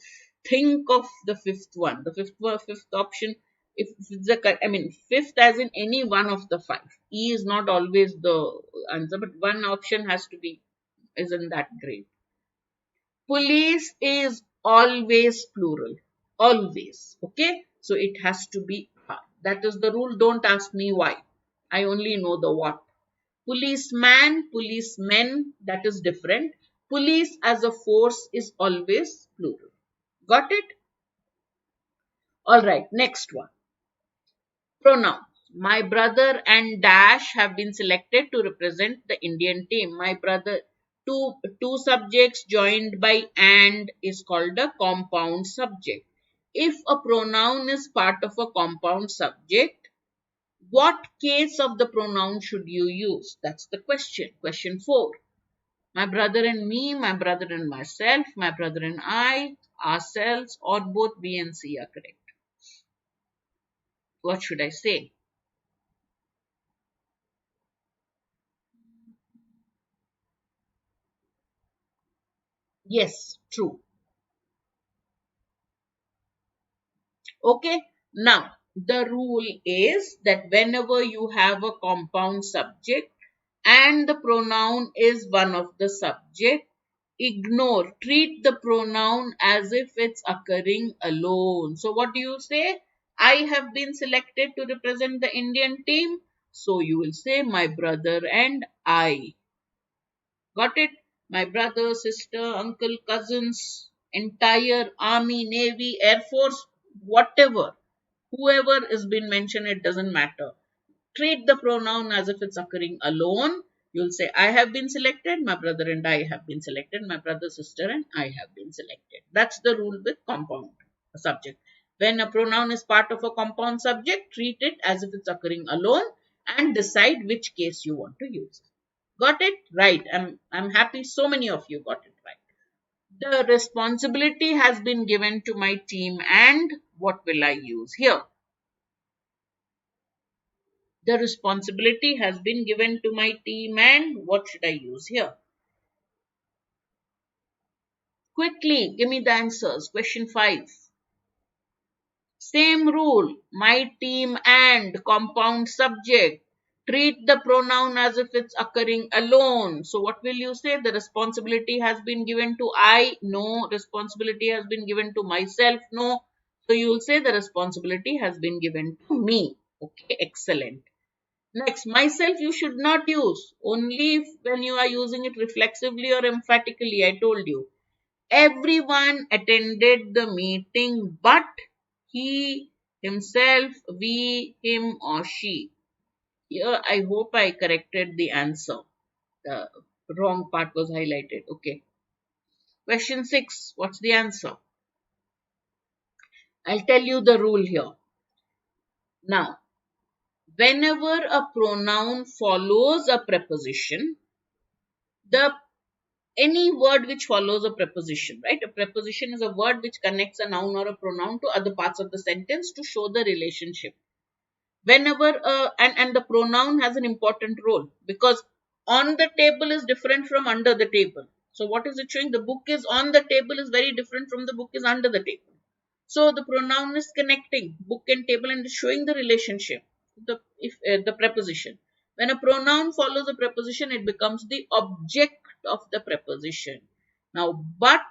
think of the fifth one. The fifth option. If it's fifth as in any one of the 5. E is not always the answer, but one option has to be, isn't that great? Police is always plural. always. Okay, so it has to be are. That is the rule. Don't ask me why. I only know the what. Policeman, policemen, that is different. Police as a force is always plural. Got it? All right, next one. Pronouns. My brother and dash have been selected to represent the Indian team. My brother, two subjects joined by and is called a compound subject. If a pronoun is part of a compound subject, what case of the pronoun should you use? That's the question. Question 4. My brother and me, my brother and myself, my brother and I, ourselves, or both B and C are correct. What should I say? Yes, true. Okay. Now, the rule is that whenever you have a compound subject and the pronoun is one of the subject, treat the pronoun as if it's occurring alone. So, what do you say? I have been selected to represent the Indian team. So, you will say my brother and I. Got it? My brother, sister, uncle, cousins, entire army, navy, air force, whatever. Whoever is been mentioned, it doesn't matter. Treat the pronoun as if it's occurring alone. You'll say, I have been selected, my brother and I have been selected, my brother, sister, and I have been selected. That's the rule with compound subject. When a pronoun is part of a compound subject, treat it as if it's occurring alone and decide which case you want to use. Got it? Right. I'm happy so many of you got it right. The responsibility has been given to my team and what will I use here? The responsibility has been given to my team and what should I use here? Quickly, give me the answers. Question 5. Same rule. My team and compound subject. Treat the pronoun as if it's occurring alone. So what will you say? The responsibility has been given to I. No. Responsibility has been given to myself. No. So you will say the responsibility has been given to me. Okay, excellent. Next, myself you should not use. Only when you are using it reflexively or emphatically, I told you. Everyone attended the meeting but he, himself, we, him or she. Here, I hope I corrected the answer. The wrong part was highlighted. Okay. Question 6. What's the answer? I'll tell you the rule here. Now, whenever a pronoun follows a preposition, the any word which follows a preposition, right? A preposition is a word which connects a noun or a pronoun to other parts of the sentence to show the relationship. Whenever and the pronoun has an important role because on the table is different from under the table. So what is it showing? The book is on the table is very different from the book is under the table. So the pronoun is connecting book and table and is showing the relationship. The preposition. When a pronoun follows a preposition, it becomes the object of the preposition. Now, but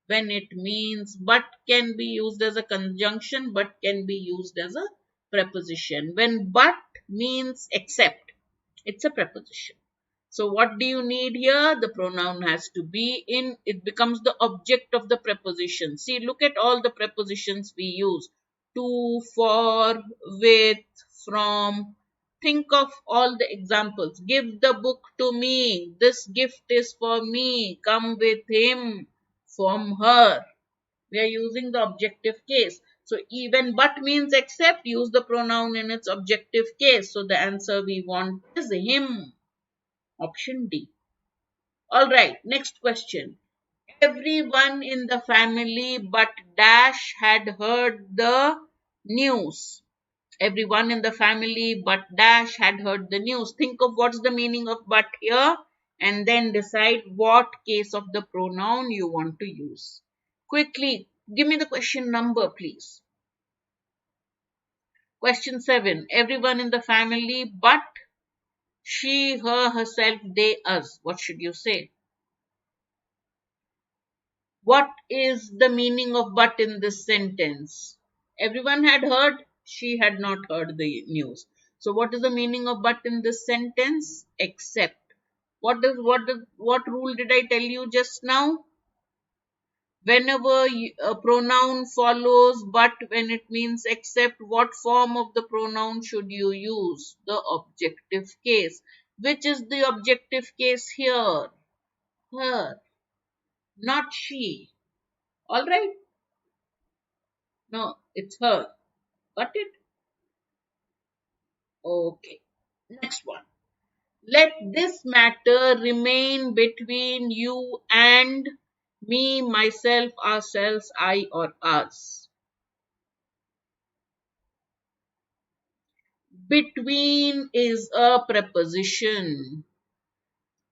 when it means but can be used as a conjunction, but can be used as a preposition. When but means except, it's a preposition. So what do you need here? The pronoun has to be in, it becomes the object of the preposition. See, look at all the prepositions we use. To, for, with, from. Think of all the examples. Give the book to me. This gift is for me. Come with him. From her. We are using the objective case. So even but means except, use the pronoun in its objective case. So the answer we want is him. Option D. Alright, next question. Everyone in the family but dash had heard the news. Everyone in the family but dash had heard the news. Think of what's the meaning of but here and then decide what case of the pronoun you want to use. Quickly, give me the question number, please. Question 7. Everyone in the family but she, her, herself, they, us. What should you say? What is the meaning of but in this sentence? Everyone had heard, she had not heard the news. So what is the meaning of but in this sentence? Except. What rule did I tell you just now? Whenever a pronoun follows but when it means except, what form of the pronoun should you use? The objective case. Which is the objective case here? Her, not she. All right? No, it's her. Got it? Okay. Next one. Let this matter remain between you and me, myself, ourselves, I, or us. Between is a preposition.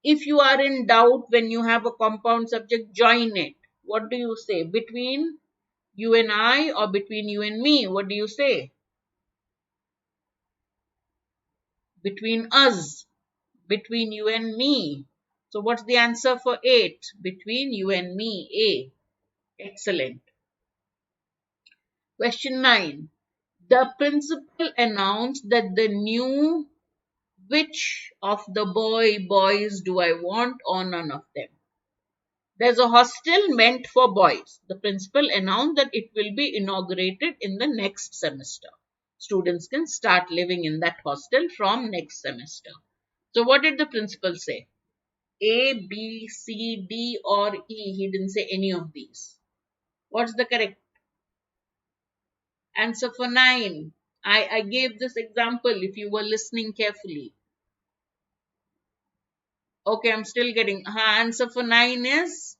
If you are in doubt when you have a compound subject, join it. What do you say? Between you and I or between you and me? What do you say? Between us. Between you and me. So what's the answer for 8? Between you and me, A. Excellent. Question 9. The principal announced that the new which of the boys do I want or none of them. There's a hostel meant for boys. The principal announced that it will be inaugurated in the next semester. Students can start living in that hostel from next semester. So what did the principal say? A, B, C, D or E? He didn't say any of these. What's the correct answer for 9? I gave this example if you were listening carefully. Okay, I'm still getting answer for 9 is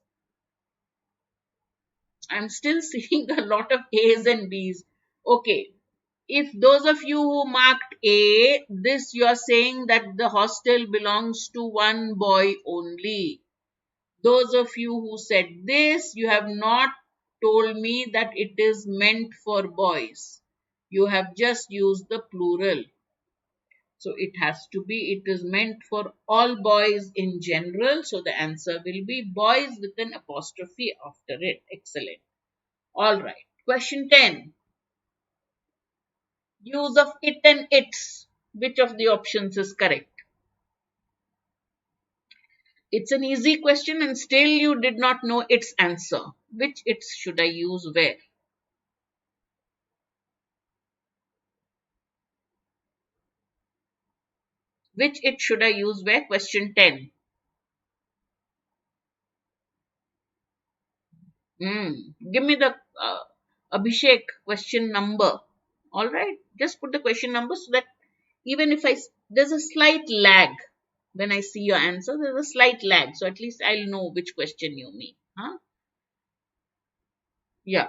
I'm still seeing a lot of A's and B's. Okay, if those of you who marked A, this you are saying that the hostel belongs to one boy only. Those of you who said this, you have not told me that it is meant for boys. You have just used the plural. So it has to be, it is meant for all boys in general. So the answer will be boys with an apostrophe after it. Excellent. All right. Question 10. Use of it and its. Which of the options is correct? It's an easy question and still you did not know its answer. Which its should I use where? Which it should I use where? Question 10. Give me the Abhishek question number. All right. Just put the question number so that even if there's a slight lag when I see your answer, there's a slight lag. So at least I'll know which question you mean. Huh? Yeah.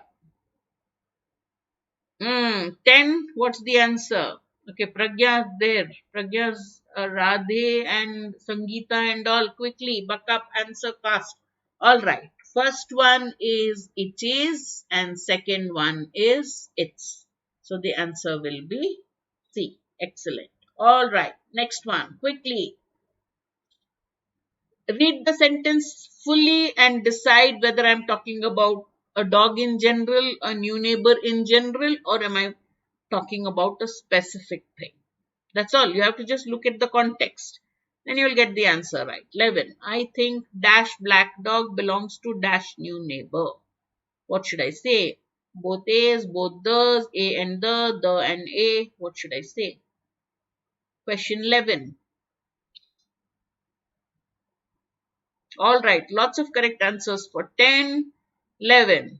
10. What's the answer? Okay, Pragya's there. Pragya's Radhe and Sangeeta and all. Quickly, buck up, answer fast. All right. First one is it is, and second one is it's. So the answer will be C. Excellent. All right. Next one. Quickly. Read the sentence fully and decide whether I'm talking about a dog in general, a new neighbor in general, or am I talking about a specific thing. That's all. You have to just look at the context. Then you'll get the answer right. 11. I think dash black dog belongs to dash new neighbor. What should I say? Both A's, both the's, A and the and A. What should I say? Question 11. All right. Lots of correct answers for 10, 11.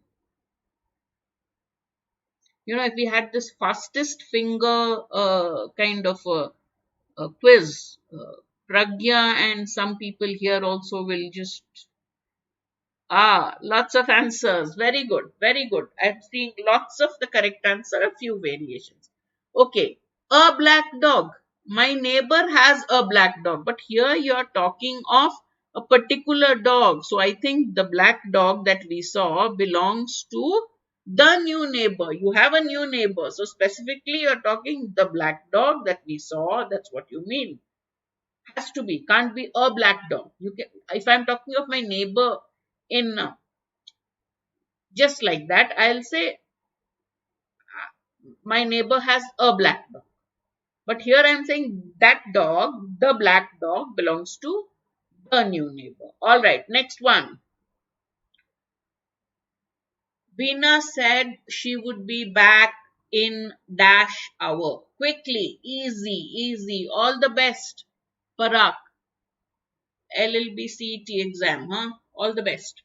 You know, if we had this fastest finger kind of a quiz, Pragya and some people here also will just lots of answers. Very good, very good. I'm seeing lots of the correct answer, a few variations. Okay, a black dog. My neighbor has a black dog, but here you are talking of a particular dog. So I think the black dog that we saw belongs to the new neighbor. You have a new neighbor. So specifically you're talking the black dog that we saw. That's what you mean. Has to be. Can't be a black dog. You can, if I'm talking of my neighbor in Just like that, I'll say my neighbor has a black dog. But here I'm saying that dog, the black dog, belongs to the new neighbor. All right, next one. Veena said she would be back in dash hour. Quickly, easy, easy. All the best. Parag, LLB CET exam, huh? All the best.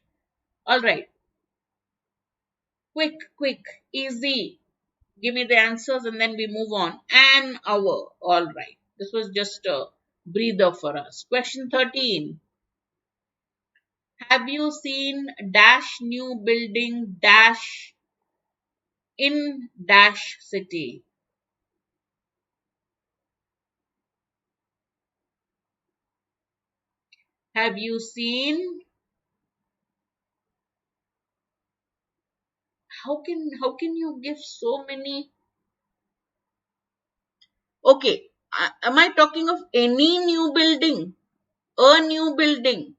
All right. Quick, quick, easy. Give me the answers and then we move on. An hour. All right. This was just a breather for us. Question 13. Have you seen dash new building dash in dash city? Have you seen? How can you give so many? Okay, am I talking of any new building? A new building.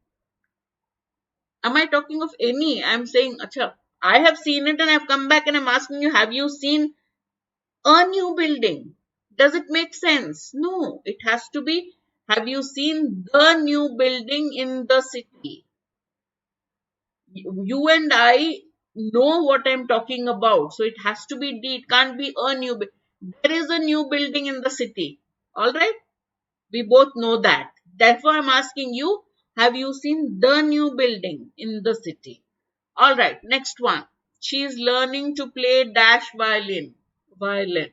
Am I talking of any? I'm saying, acha, I have seen it and I've come back and I'm asking you, have you seen a new building? Does it make sense? No, it has to be, have you seen the new building in the city? You and I know what I'm talking about. So it has to be D. It can't be a new building. There is a new building in the city. All right. We both know that. Therefore, I'm asking you, have you seen the new building in the city? All right. Next one. She is learning to play dash violin. Violin.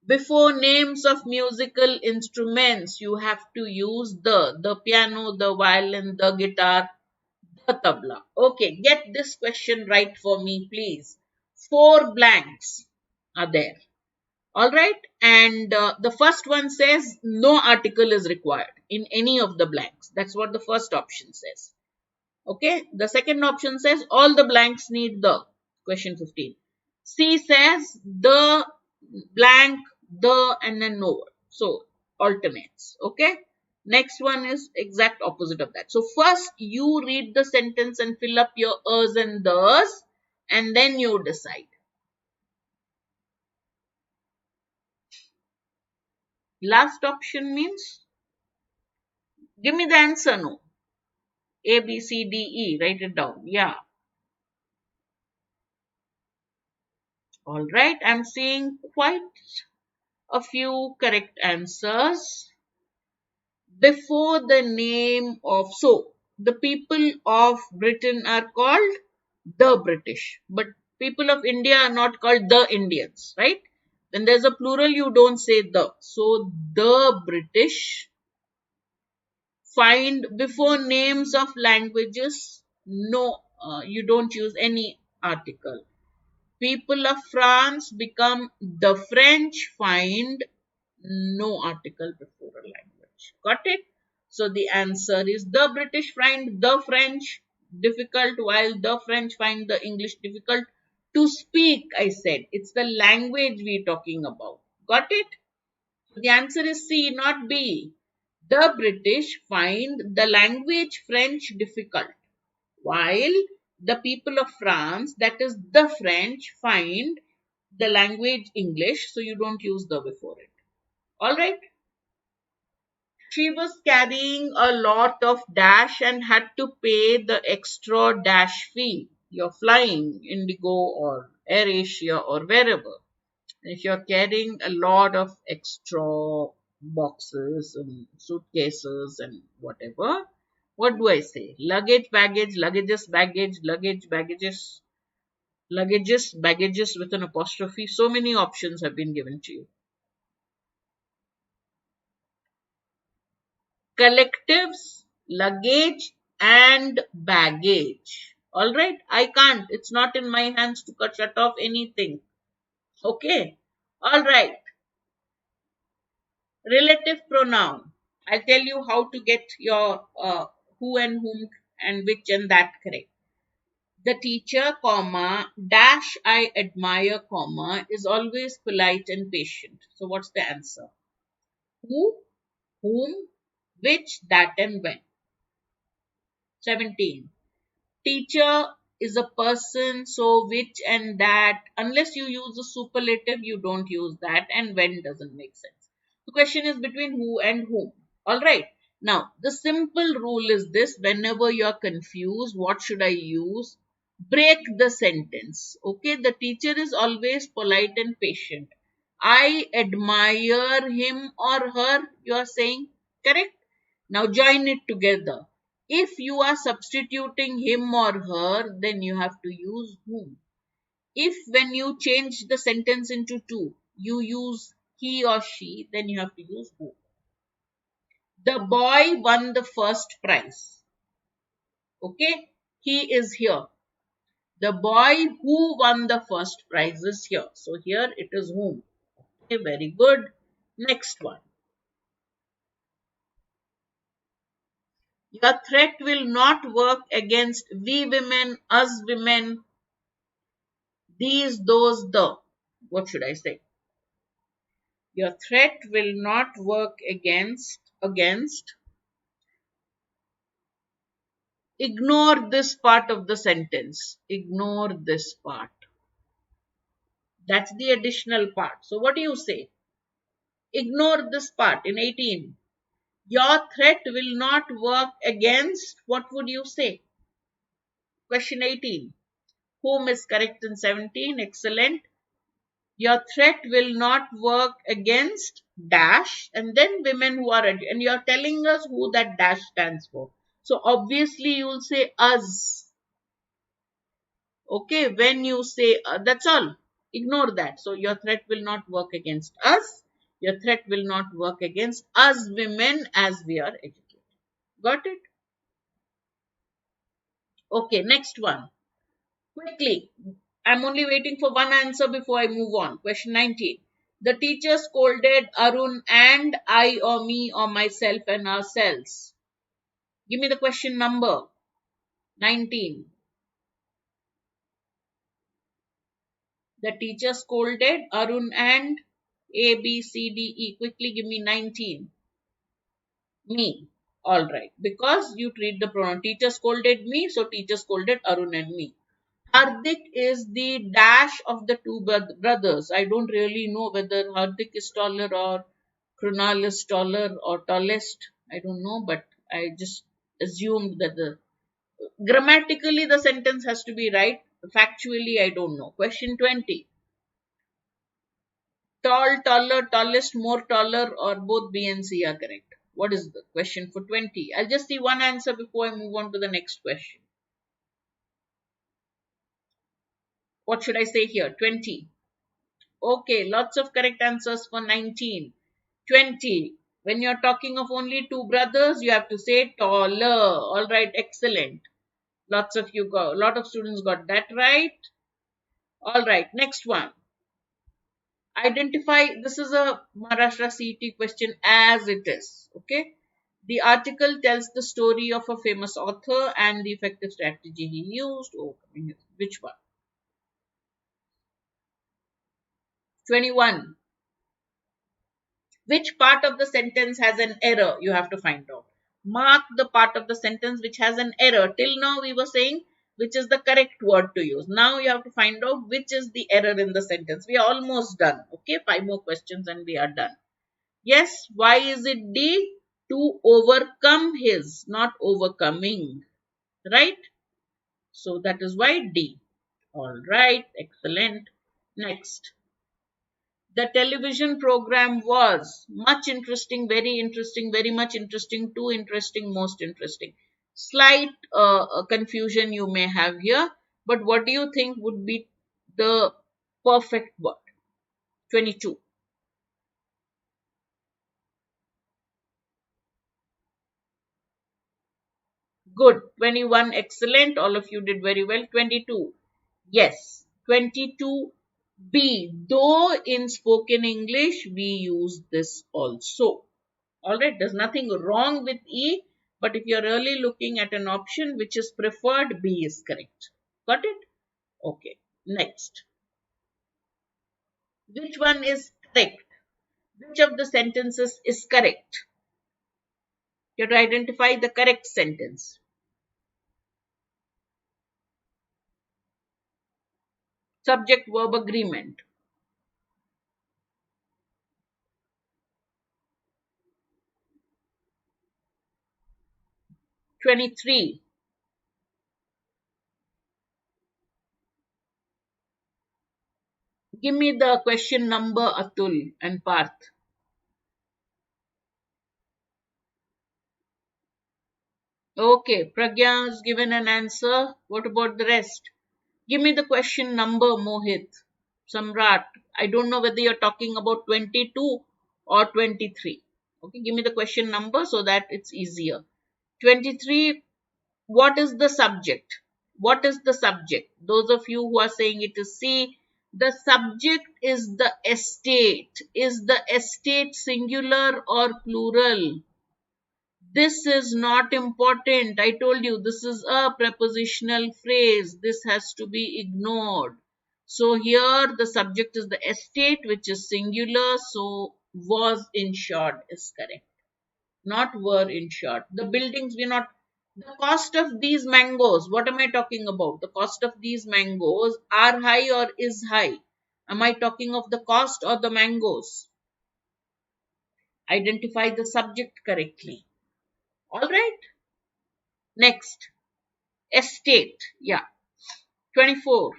Before names of musical instruments, you have to use the piano, the violin, the guitar, the tabla. Okay, get this question right for me, please. Four blanks are there. All right, and the first one says no article is required in any of the blanks. That's what the first option says. Okay, the second option says all the blanks need the. Question 15. C says the blank, the, and then no word. So alternates. Okay. Next one is exact opposite of that. So first you read the sentence and fill up your ers and thers, and then you decide. Last option means give me the answer. No. A, B, C, D, E. Write it down. Yeah. All right. I'm seeing quite a few correct answers. Before the name of, so the people of Britain are called the British, but people of India are not called the Indians, right? When there's a plural, you don't say the. So the British find before names of languages, no, you don't use any article. People of France become the French, find no article before a language. Got it? So the answer is the British find the French difficult while the French find the English difficult to speak. I said it's the language we're talking about. Got it? The answer is C, not B. The British find the language French difficult while the people of France, that is the French, find the language English, so you don't use the before it. All right. She was carrying a lot of dash and had to pay the extra dash fee. You're flying Indigo or AirAsia or wherever. If you're carrying a lot of extra boxes and suitcases and whatever, what do I say? Luggage, baggage, luggages, baggage, luggage, baggages, luggages, baggages with an apostrophe. So many options have been given to you. Collectives, luggage, and baggage. All right, I can't. It's not in my hands to shut off anything. Okay. All right. Relative pronoun. I'll tell you how to get your who and whom and which and that correct. The teacher, comma, dash I admire, comma, is always polite and patient. So what's the answer? Who, whom, which, that, and when. 17. Teacher is a person, so which and that. Unless you use a superlative, you don't use that, and when doesn't make sense. The question is between who and whom. Alright. Now, the simple rule is this: whenever you are confused, what should I use? Break the sentence. Okay, the teacher is always polite and patient. I admire him or her, you are saying, correct? Now join it together. If you are substituting him or her, then you have to use whom. If when you change the sentence into two, you use he or she, then you have to use who. The boy won the first prize. Okay, he is here. The boy who won the first prize is here. So here it is whom. Okay, very good. Next one. Your threat will not work against we women, us women, these, those, the. What should I say? Your threat will not work against. Ignore this part of the sentence. Ignore this part. That's the additional part. So what do you say? Ignore this part in 18. Your threat will not work against. What would you say? Question 18. Whom is correct in 17? Excellent. Your threat will not work against dash and then women who are, and you're telling us who that dash stands for. So obviously you will say us. Okay, when you say that's all. Ignore that. So your threat will not work against us. Your threat will not work against us women as we are educated. Got it? Okay, next one. Quickly. I'm only waiting for one answer before I move on. Question 19. The teacher scolded Arun and I or me or myself and ourselves. Give me the question number. 19. The teacher scolded Arun and A, B, C, D, E. Quickly give me 19. Me. Alright. Because you treat the pronoun. Teacher scolded me, so teacher scolded Arun and me. Hardik is the dash of the two brothers. I don't really know whether Hardik is taller or Krunal is taller or tallest. I don't know, but I just assumed that grammatically the sentence has to be right. Factually, I don't know. Question 20. Tall, taller, tallest, more taller, or both B and C are correct. What is the question for 20? I'll just see one answer before I move on to the next question. What should I say here? 20. Okay, lots of correct answers for 19. 20. When you're talking of only two brothers, you have to say taller. All right, excellent. Lot of students got that right. All right, next one. Identify, this is a Maharashtra CET question as it is. Okay. The article tells the story of a famous author and the effective strategy he used. Oh, which one? 21. Which part of the sentence has an error? You have to find out. Mark the part of the sentence which has an error. Till now we were saying which is the correct word to use. Now you have to find out which is the error in the sentence. We are almost done. Okay, 5 more questions and we are done. Yes, why is it D? To overcome his, not overcoming. Right? So that is why D. Alright, excellent. Next. The television program was much interesting, very much interesting, too interesting, most interesting. Slight confusion you may have here, but what do you think would be the perfect word? 22. Good. 21, excellent. All of you did very well. 22. Yes. 22B. Though in spoken English, we use this also. Alright, there's nothing wrong with E, but if you're really looking at an option which is preferred, B is correct. Got it? Okay. Next. Which one is correct? Which of the sentences is correct? You have to identify the correct sentence. Subject verb agreement. 23. Give me the question number, Atul and Parth. Okay, Pragya has given an answer. What about the rest? Give me the question number, Mohit. Samrat. I don't know whether you're talking about 22 or 23. Okay, give me the question number so that it's easier. 23. What is the subject? What is the subject? Those of you who are saying it is C, the subject is the estate. Is the estate singular or plural? This is not important. I told you this is a prepositional phrase. This has to be ignored. So here the subject is the estate, which is singular. So was insured is correct. Not were insured. The buildings we not. The cost of these mangoes. What am I talking about? The cost of these mangoes are high or is high. Am I talking of the cost or the mangoes? Identify the subject correctly. All right. Next. Estate. Yeah. 24.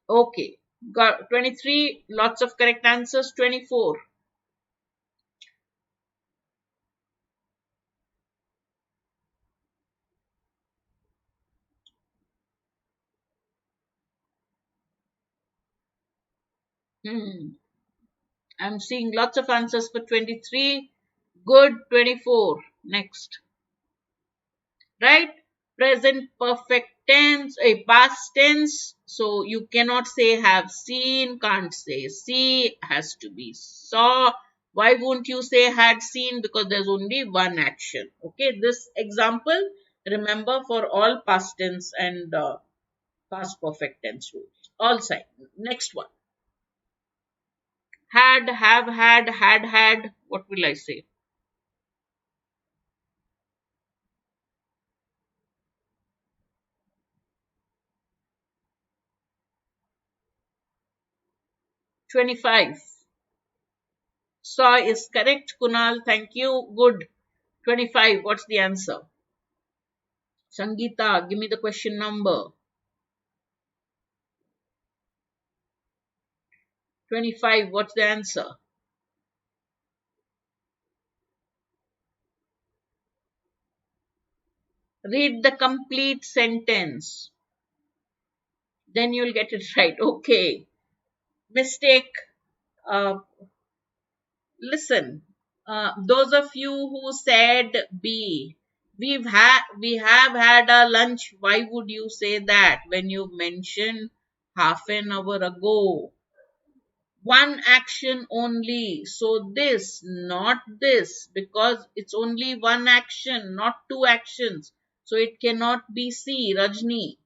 Okay. Got 23. Lots of correct answers. 24. 'Hmm. I'm seeing lots of answers for 23. Good. 24. Next. Right? Present perfect tense, a past tense. So you cannot say have seen, can't say see, has to be saw. Why won't you say had seen? Because there's only one action. Okay, this example, remember for all past tense and past perfect tense rules. All side. Next one. Had, have had. What will I say? 25. Saw is correct. Kunal, thank you. Good. 25. What's the answer? Sangeeta, give me the question number. 25. What's the answer? Read the complete sentence. Then you'll get it right. Okay. Mistake. Uh, Listen. Those of you who said B, we have had a lunch. Why would you say that when you mentioned half an hour ago? One action only. So this, not this, because it's only one action, not two actions. So it cannot be C, Rajni.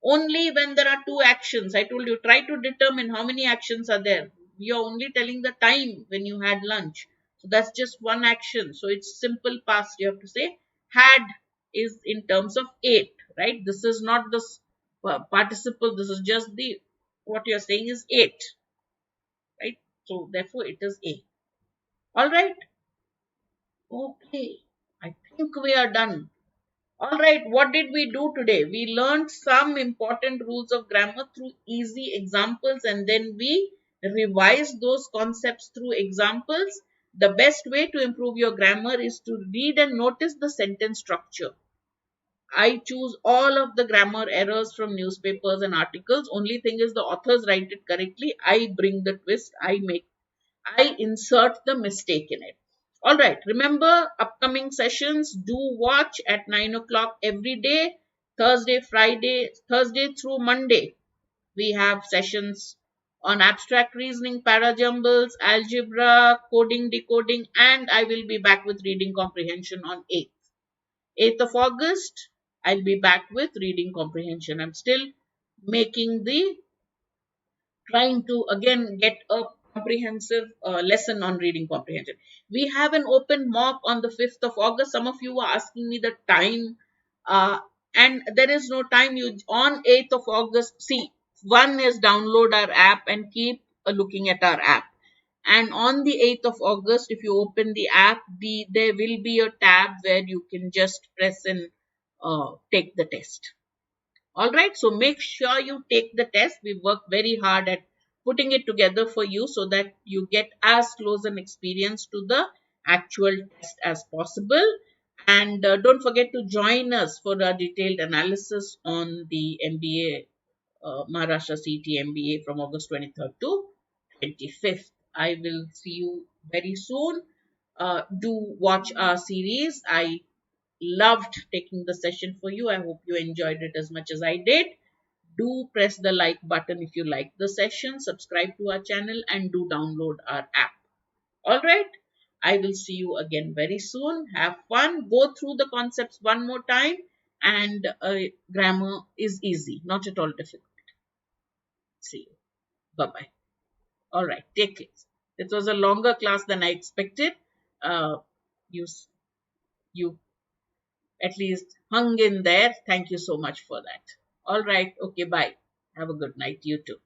Only when there are two actions. I told you, try to determine how many actions are there. You're only telling the time when you had lunch. So that's just one action. So it's simple past. You have to say had is in terms of ate, right? This is not the participle. This is just the, what you're saying is ate, right? So therefore it is A. All right. Okay. I think we are done. All right. What did we do today? We learned some important rules of grammar through easy examples and then we revised those concepts through examples. The best way to improve your grammar is to read and notice the sentence structure. I choose all of the grammar errors from newspapers and articles. Only thing is the authors write it correctly. I bring the twist. I insert the mistake in it. All right. Remember upcoming sessions. Do watch at 9 o'clock every day. Thursday through Monday. We have sessions on abstract reasoning, parajumbles, algebra, coding, decoding, and I will be back with reading comprehension on 8th. 8th of August, I'll be back with reading comprehension. I'm still making the trying to again get a comprehensive lesson on reading comprehension. We have an open mock on the 5th of August. Some of you were asking me the time. And there is no time. You on 8th of August, see, one is download our app and keep looking at our app. And on the 8th of August, if you open the app, there will be a tab where you can just press and take the test. All right, so make sure you take the test. We work very hard at putting it together for you so that you get as close an experience to the actual test as possible. And don't forget to join us for a detailed analysis on the MBA, Maharashtra CET MBA from August 23rd to 25th. I will see you very soon. Do watch our series. I loved taking the session for you. I hope you enjoyed it as much as I did. Do press the like button if you like the session, subscribe to our channel, and do download our app. All right. I will see you again very soon. Have fun. Go through the concepts one more time. And grammar is easy, not at all difficult. See you. Bye bye. All right. Take care. It was a longer class than I expected. You, you at least hung in there. Thank you so much for that. All right. Okay. Bye. Have a good night. You too.